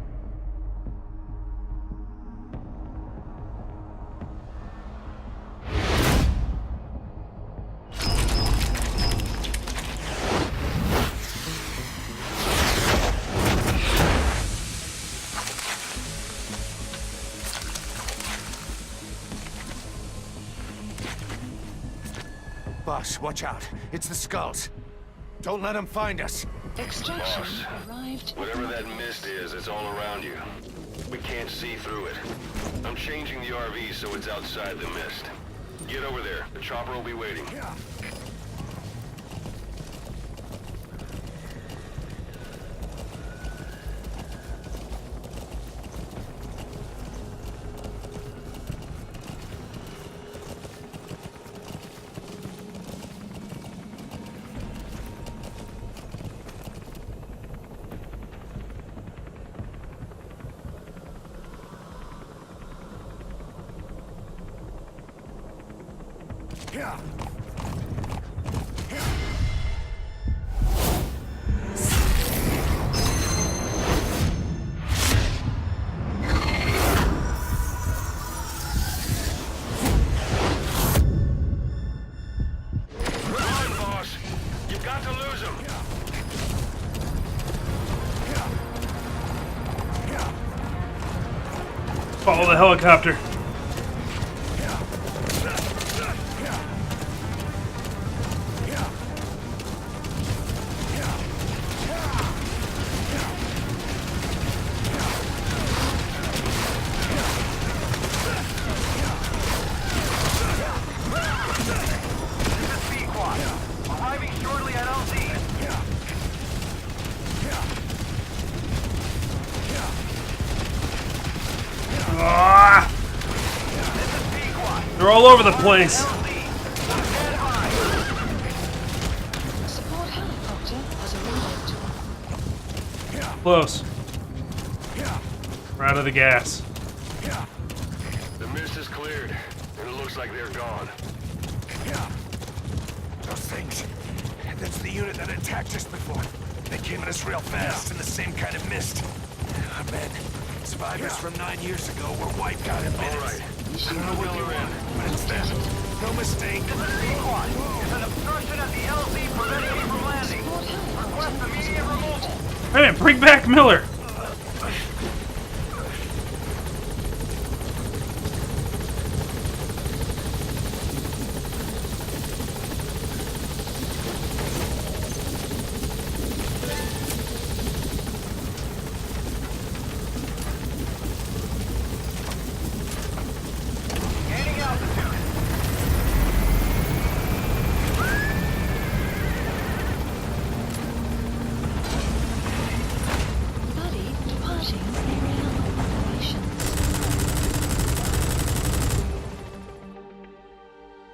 Boss, watch out. It's the skulls. Don't let them find us. Extraction Boss, arrived at whatever that Mother mist Base. is, it's all around you. We can't see through it. I'm changing the RV so it's outside the mist. Get over there. The chopper will be waiting. Follow the helicopter. They're all over the place. Support helicopter has arrived. Close. We're out of the gas. The mist is cleared, and it looks like they're gone. Those things. That's the unit that attacked us before. They came at us real fast in the same kind of mist. Our men, survivors from 9 years ago, were wiped out in minutes. All right. I don't know what you want, but it's them. No mistake. This is Sequan. There's an obstruction at the LZ preventing me from landing. Request immediate removal. Hey, bring back Miller.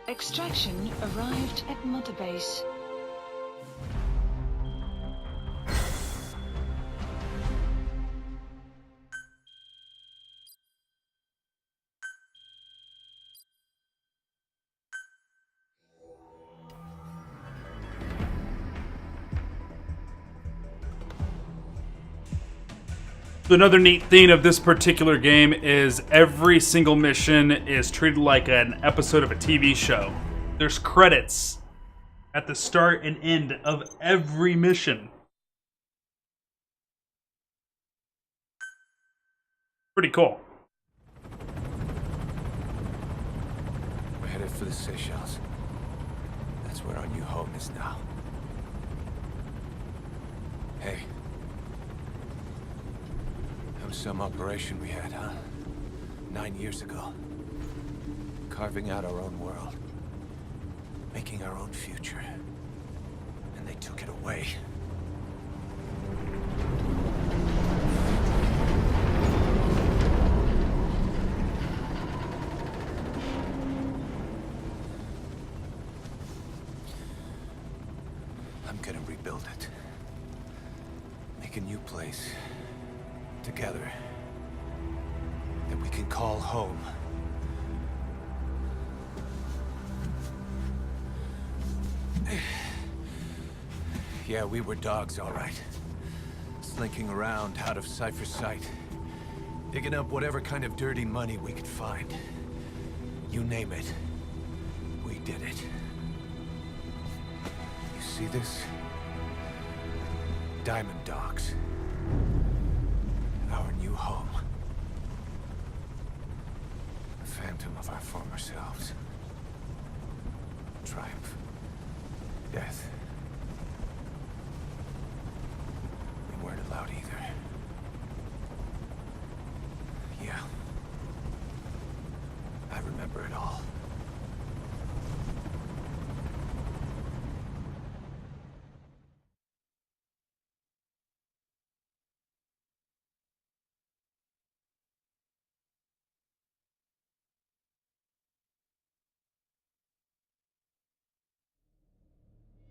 Extraction arrived at Mother Base. Another neat thing of this particular game is every single mission is treated like an episode of a TV show. There's credits at the start and end of every mission. Pretty cool. We're headed for the Seychelles. That's where our new home is now. Hey. That was some operation we had, huh? 9 years ago. Carving out our own world. Making our own future. And they took it away. I'm gonna rebuild it. Make a new place. Together. That we can call home. Yeah, we were dogs, all right. Slinking around out of Cypher's sight. Digging up whatever kind of dirty money we could find. You name it. We did it. You see this? Diamond Dogs. Our new home. A phantom of our former selves. Triumph. Death. We weren't allowed either. Yeah. I remember it all.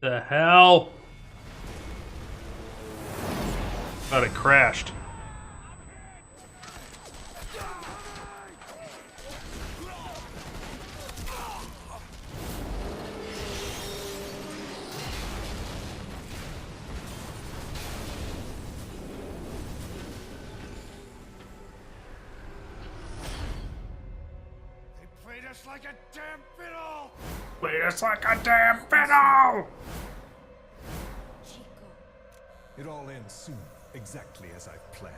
The hell? Thought it crashed. Played us like a damn fiddle! Played us like a damn fiddle! It all ends soon, exactly as I've planned.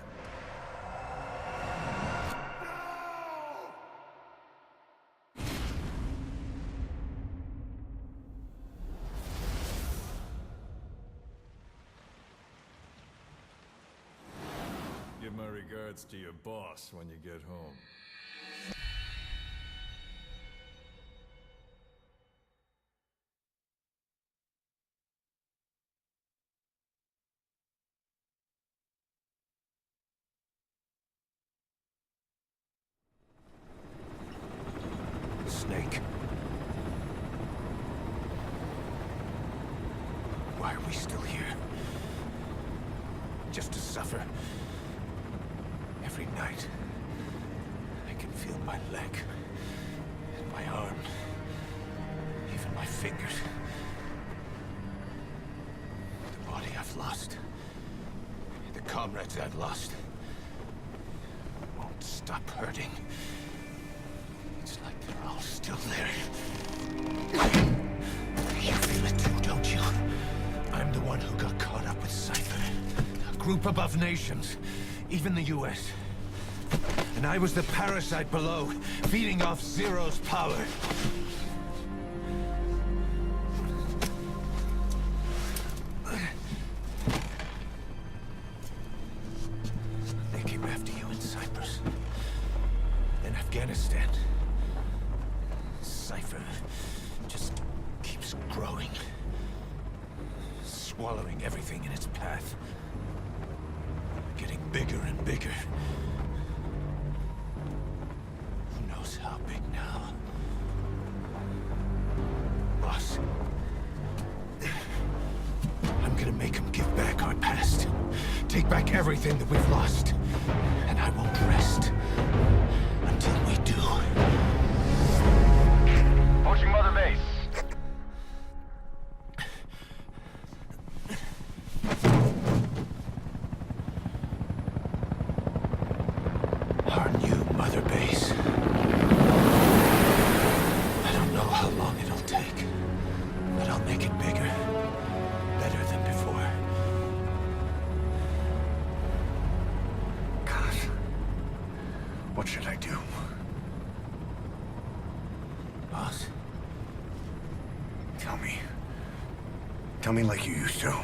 Give my regards to your boss when you get home. Snake. Why are we still here? Just to suffer? Every night, I can feel my leg, and my arm, even my fingers. The body I've lost, the comrades I've lost, won't stop hurting. It's like they're all still there. You feel it too, don't you? I'm the one who got caught up with Cypher. A group above nations, even the US. And I was the parasite below, feeding off Zero's power. They came after you in Cyprus. Then Afghanistan. Cypher just keeps growing. Swallowing everything in its path. Getting bigger and bigger. Who knows how big now? Boss. I'm gonna make him give back our past. Take back everything that we've lost. And I won't rest until we do. Approaching Mother Base. Our new Mother Base. I don't know how long it'll take, but I'll make it bigger. Better than before. God. What should I do? Boss? Tell me. Tell me like you used to.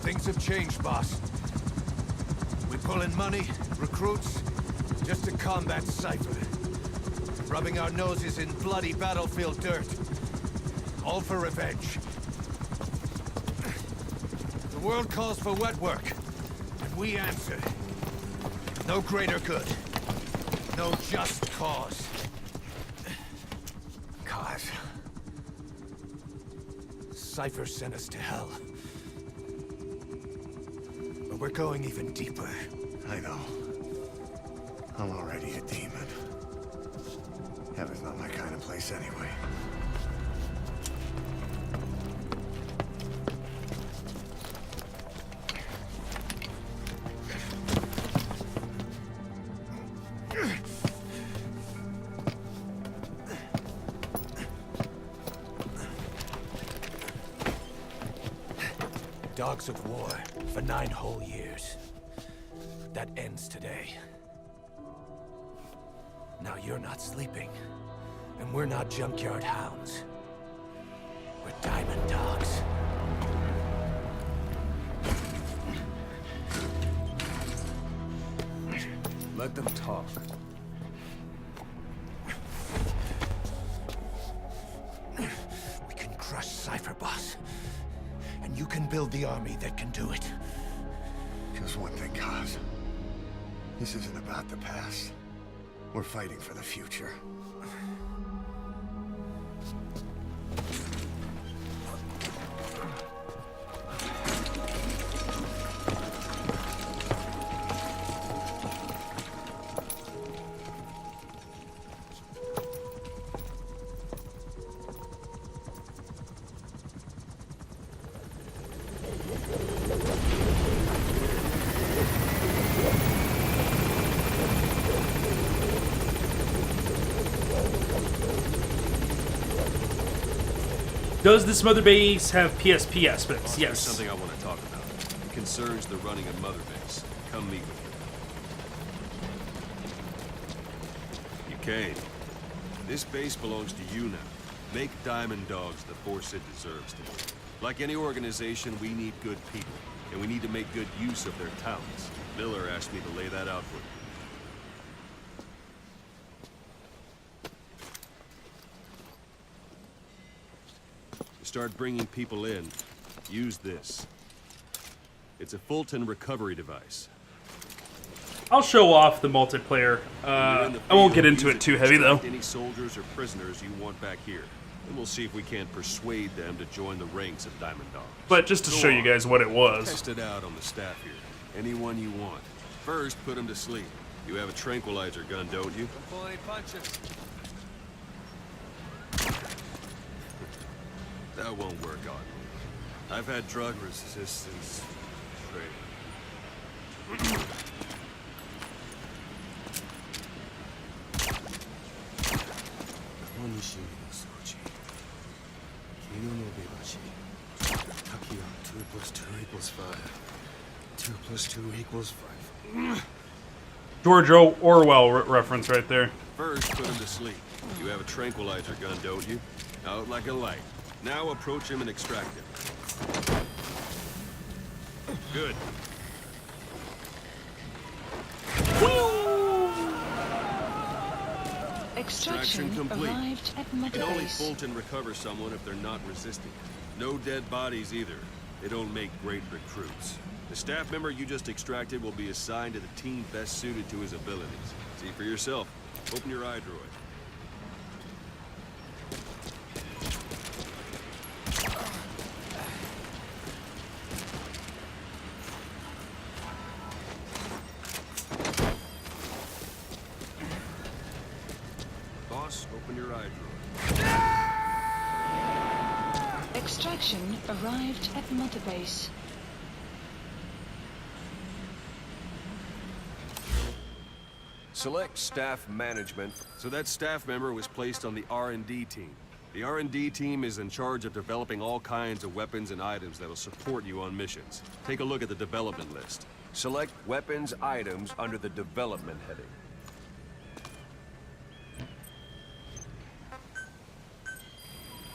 Things have changed, boss. We pull in money, recruits, just to combat Cypher. Rubbing our noses in bloody battlefield dirt. All for revenge. The world calls for wet work, and we answer. No greater good. No just cause. God. Cypher sent us to hell. But we're going even deeper. I know. I'm already a demon. Heaven's not my kind of place anyway. Dogs of war for 9 whole years. That ends today. Now you're not sleeping. And we're not junkyard hounds. We're diamond dogs. Let them talk. We can crush Cypher, boss. And you can build the army that can do it. Just one thing, Kaz. This isn't about the past. We're fighting for the future. Does this mother base have PSP aspects? There's Yes. something I want to talk about. It concerns the running of Mother Base. Come meet with me. Duquesne, this base belongs to you now. Make Diamond Dogs the force it deserves to be. Like any organization, we need good people, and we need to make good use of their talents. Miller asked me to lay that out for you. Start bringing people in, use this. It's a Fulton recovery device. I'll show off the multiplayer. I won't get into it too heavy though. Any soldiers or prisoners you want back here, and we'll see if we can't persuade them to join the ranks of Diamond Dogs. But just to show you guys what it was. Test it out on the staff here. Anyone you want. First, put them to sleep. You have a tranquilizer gun, don't you? Don't pull any punches. That won't work on me. I've had drug resistance training. Takia, 2 + 2 = 5. 2 + 2 = 5. George Orwell reference right there. First, put him to sleep. You have a tranquilizer gun, don't you? Out like a light. Now approach him and extract him. Good. Extraction complete. arrived at You Mother can only Base. Fulton recover someone if they're not resisting. No dead bodies either. They don't make great recruits. The staff member you just extracted will be assigned to the team best suited to his abilities. See for yourself. Open your eye droid. Boss, open your eye droid. Extraction arrived at Mother Base. Select staff management. So that staff member was placed on the R&D team. The R&D team is in charge of developing all kinds of weapons and items that will support you on missions. Take a look at the development list. Select weapons items under the development heading.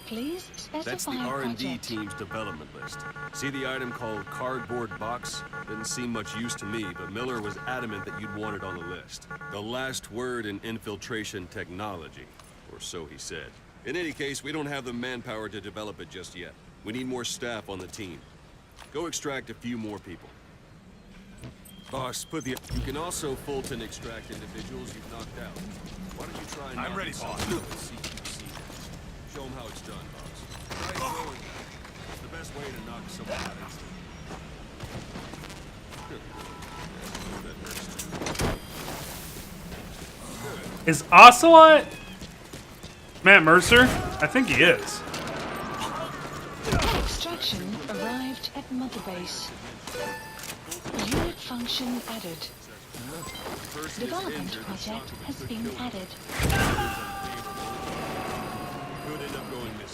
Please specify That's the R&D project. team's development list. See the item called cardboard box? Didn't seem much use to me, but Miller was adamant that you'd want it on the list. The last word in infiltration technology, or so he said. In any case, we don't have the manpower to develop it just yet. We need more staff on the team. Go extract a few more people. Boss, put the... You can also Fulton extract individuals you've knocked out. Why don't you try and... I'm ready, boss. Show them how it's done, boss. Right, going. It's the best way to knock someone out instantly. Is Ocelot Matt Mercer? I think he is. Extraction arrived at Mother Base. Unit function added. Development project has been added.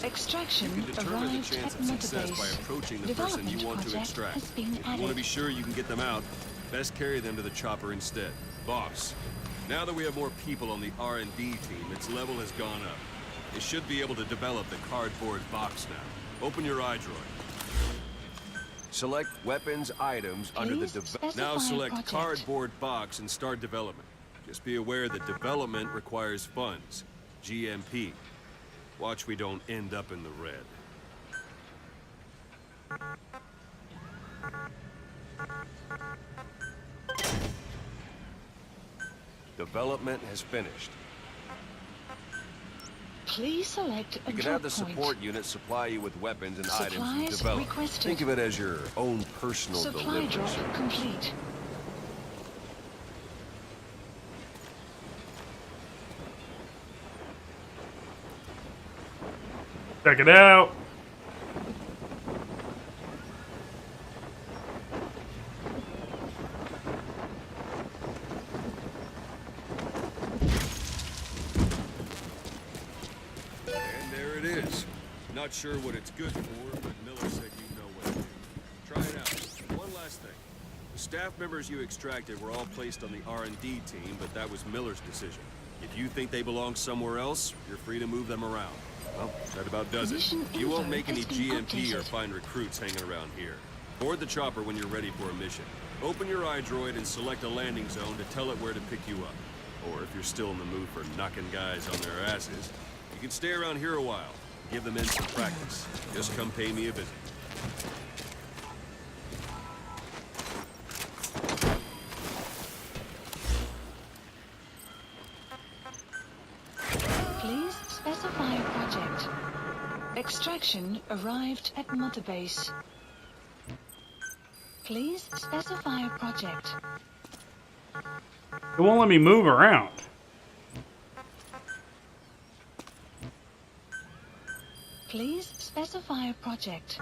Extraction arrived at Mother Success by Base. approaching the person you Development want to project extract. has been If you want to added. be sure you can get them out, best carry them to the chopper instead. Boss, Now that we have more people on the R&D team, its level has gone up. They should be able to develop the cardboard box now. Open your iDroid. Select weapons items under the Now select cardboard box and start development. Just be aware that development requires funds. GMP. Watch we don't end up in the red. Development has finished. Please select a You can drop have the point. support unit supply you with weapons and items you Supplies develop. requested. Think of it as your own personal Supply delivery drop service. complete. Check it out. And there it is. Not sure what it's good for, but Miller said you know what to do. Try it out. One last thing. The staff members you extracted were all placed on the R&D team, but that was Miller's decision. If you think they belong somewhere else, you're free to move them around. Well, that about does it. Position You won't info make any has been GMP or updated. find recruits hanging around here. Board the chopper when you're ready for a mission. Open your iDroid and select a landing zone to tell it where to pick you up. Or if you're still in the mood for knocking guys on their asses, you can stay around here a while. Give them in some practice. Just come pay me a visit. Please specify a project. Extraction arrived at Mother Base. Please specify a project. It won't let me move around. Please specify a project.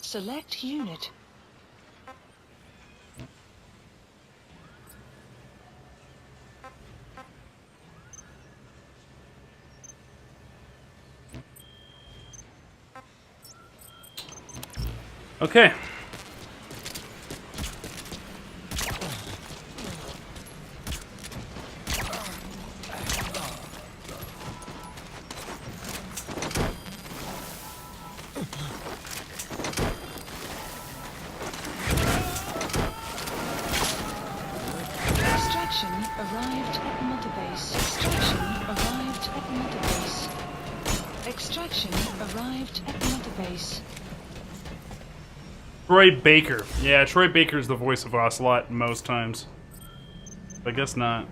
Select unit. Okay. Extraction arrived at Mother Base. Extraction arrived at Mother Base. Extraction arrived at Mother Base. Troy Baker. Yeah, Troy Baker is the voice of Ocelot most times. I guess not.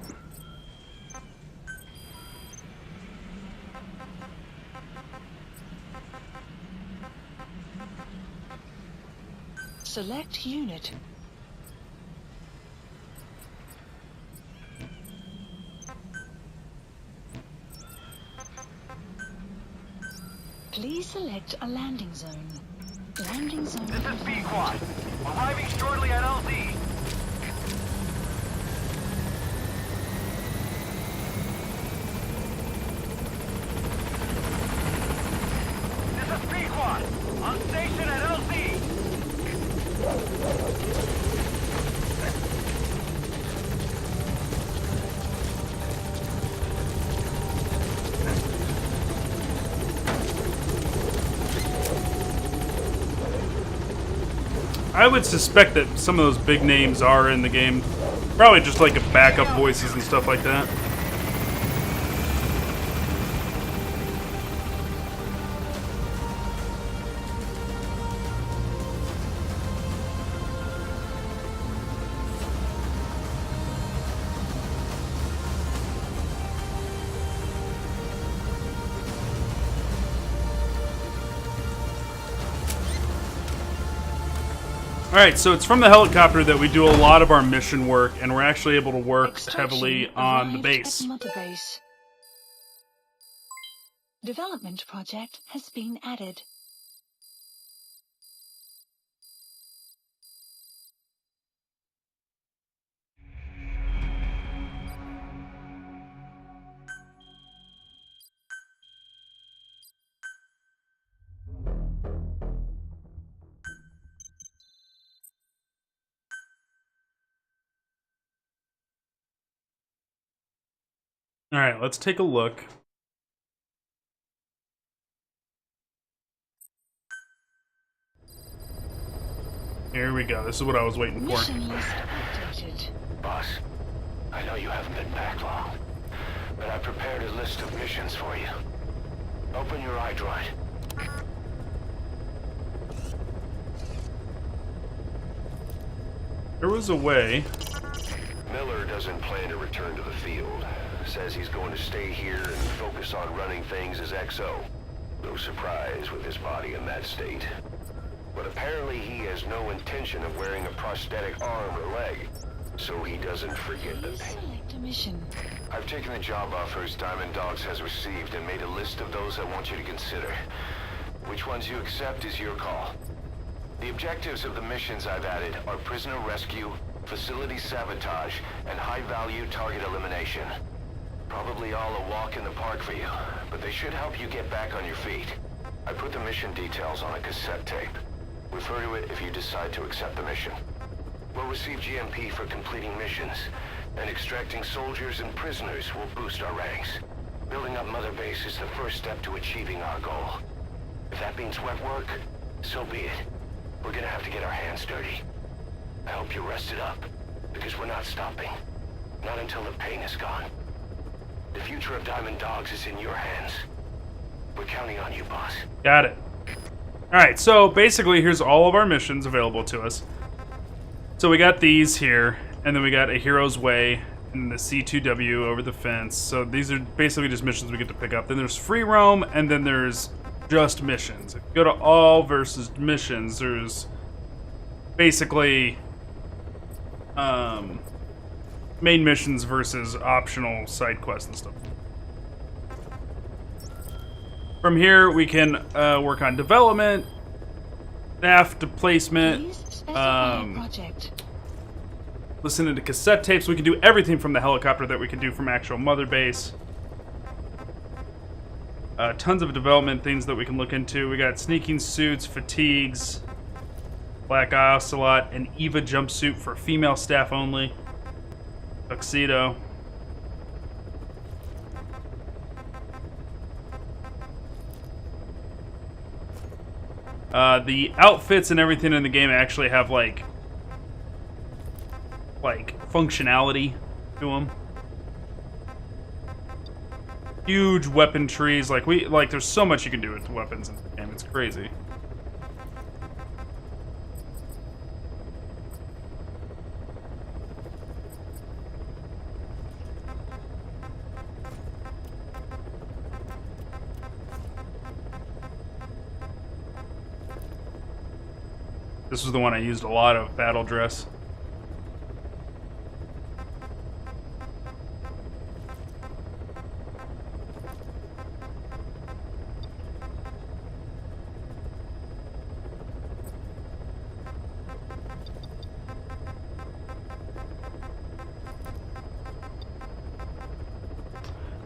Select unit. Please select a landing zone. Landing zone. This is B-Quad. Arriving shortly at LZ. This is B-Quad. On station at LZ. I would suspect that some of those big names are in the game. Probably just like a backup voices and stuff like that. Alright, so it's from the helicopter that we do a lot of our mission work, and we're actually able to work heavily on the base. At Mother Base. Development project has been added. All right, let's take a look. Here we go. This is what I was waiting for. Mission list updated. Boss, I know you haven't been back long, but I prepared a list of missions for you. Open your iDroid. There was a way. Miller doesn't plan to return to the field. Says he's going to stay here and focus on running things as XO. No surprise with his body in that state. But apparently he has no intention of wearing a prosthetic arm or leg, so he doesn't forget the pain. Select a mission. I've taken the job offers Diamond Dogs has received and made a list of those I want you to consider. Which ones you accept is your call. The objectives of the missions I've added are prisoner rescue, facility sabotage, and high-value target elimination. Probably all a walk in the park for you, but they should help you get back on your feet. I put the mission details on a cassette tape. Refer to it if you decide to accept the mission. We'll receive GMP for completing missions, and extracting soldiers and prisoners will boost our ranks. Building up Mother Base is the first step to achieving our goal. If that means wet work, so be it. We're gonna have to get our hands dirty. I hope you're rested up, because we're not stopping. Not until the pain is gone. The future of Diamond Dogs is in your hands. We're counting on you, boss. Got it. Alright, so basically here's all of our missions available to us. So we got these here, and then we got A Hero's Way, and the C2W over the fence. So these are basically just missions we get to pick up. Then there's free roam, and then there's just missions. If you go to all versus missions, there's basically main missions versus optional side quests and stuff. From here, we can work on development, staff placement, listening to cassette tapes. We can do everything from the helicopter that we can do from actual Mother Base. Tons of development things that we can look into. We got sneaking suits, fatigues, Black Ocelot, an EVA jumpsuit for female staff only, tuxedo. The outfits and everything in the game actually have like functionality to them. Huge weapon trees, there's so much you can do with weapons in the game. It's crazy. This was the one I used a lot of, Battle Dress.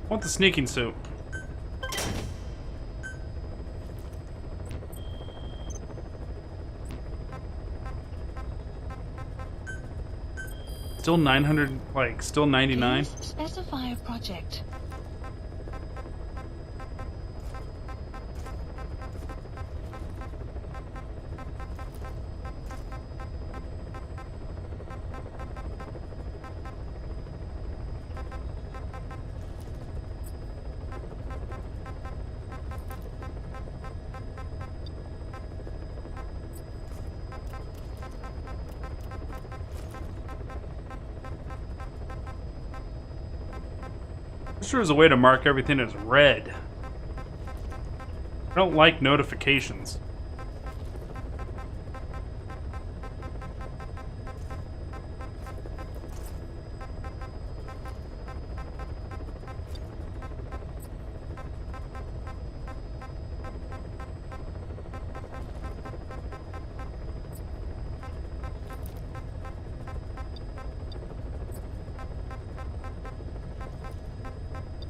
I want the sneaking suit. Still 900, still 99? Please specify a project. I'm sure there's a way to mark everything as red. I don't like notifications.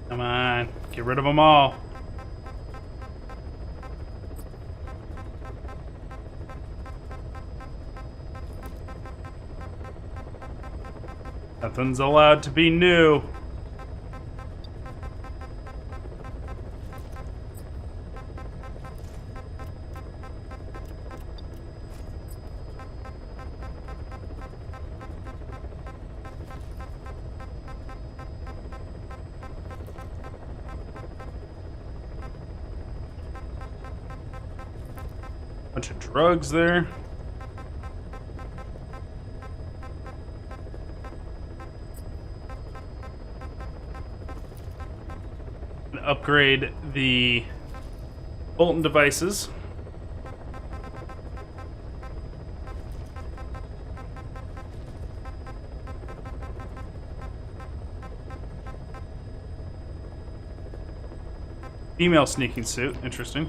Come on, get rid of them all. Nothing's allowed to be new. Bunch of drugs there. Upgrade the Bolton devices. Female sneaking suit, interesting.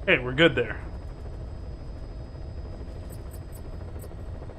Okay, we're good there.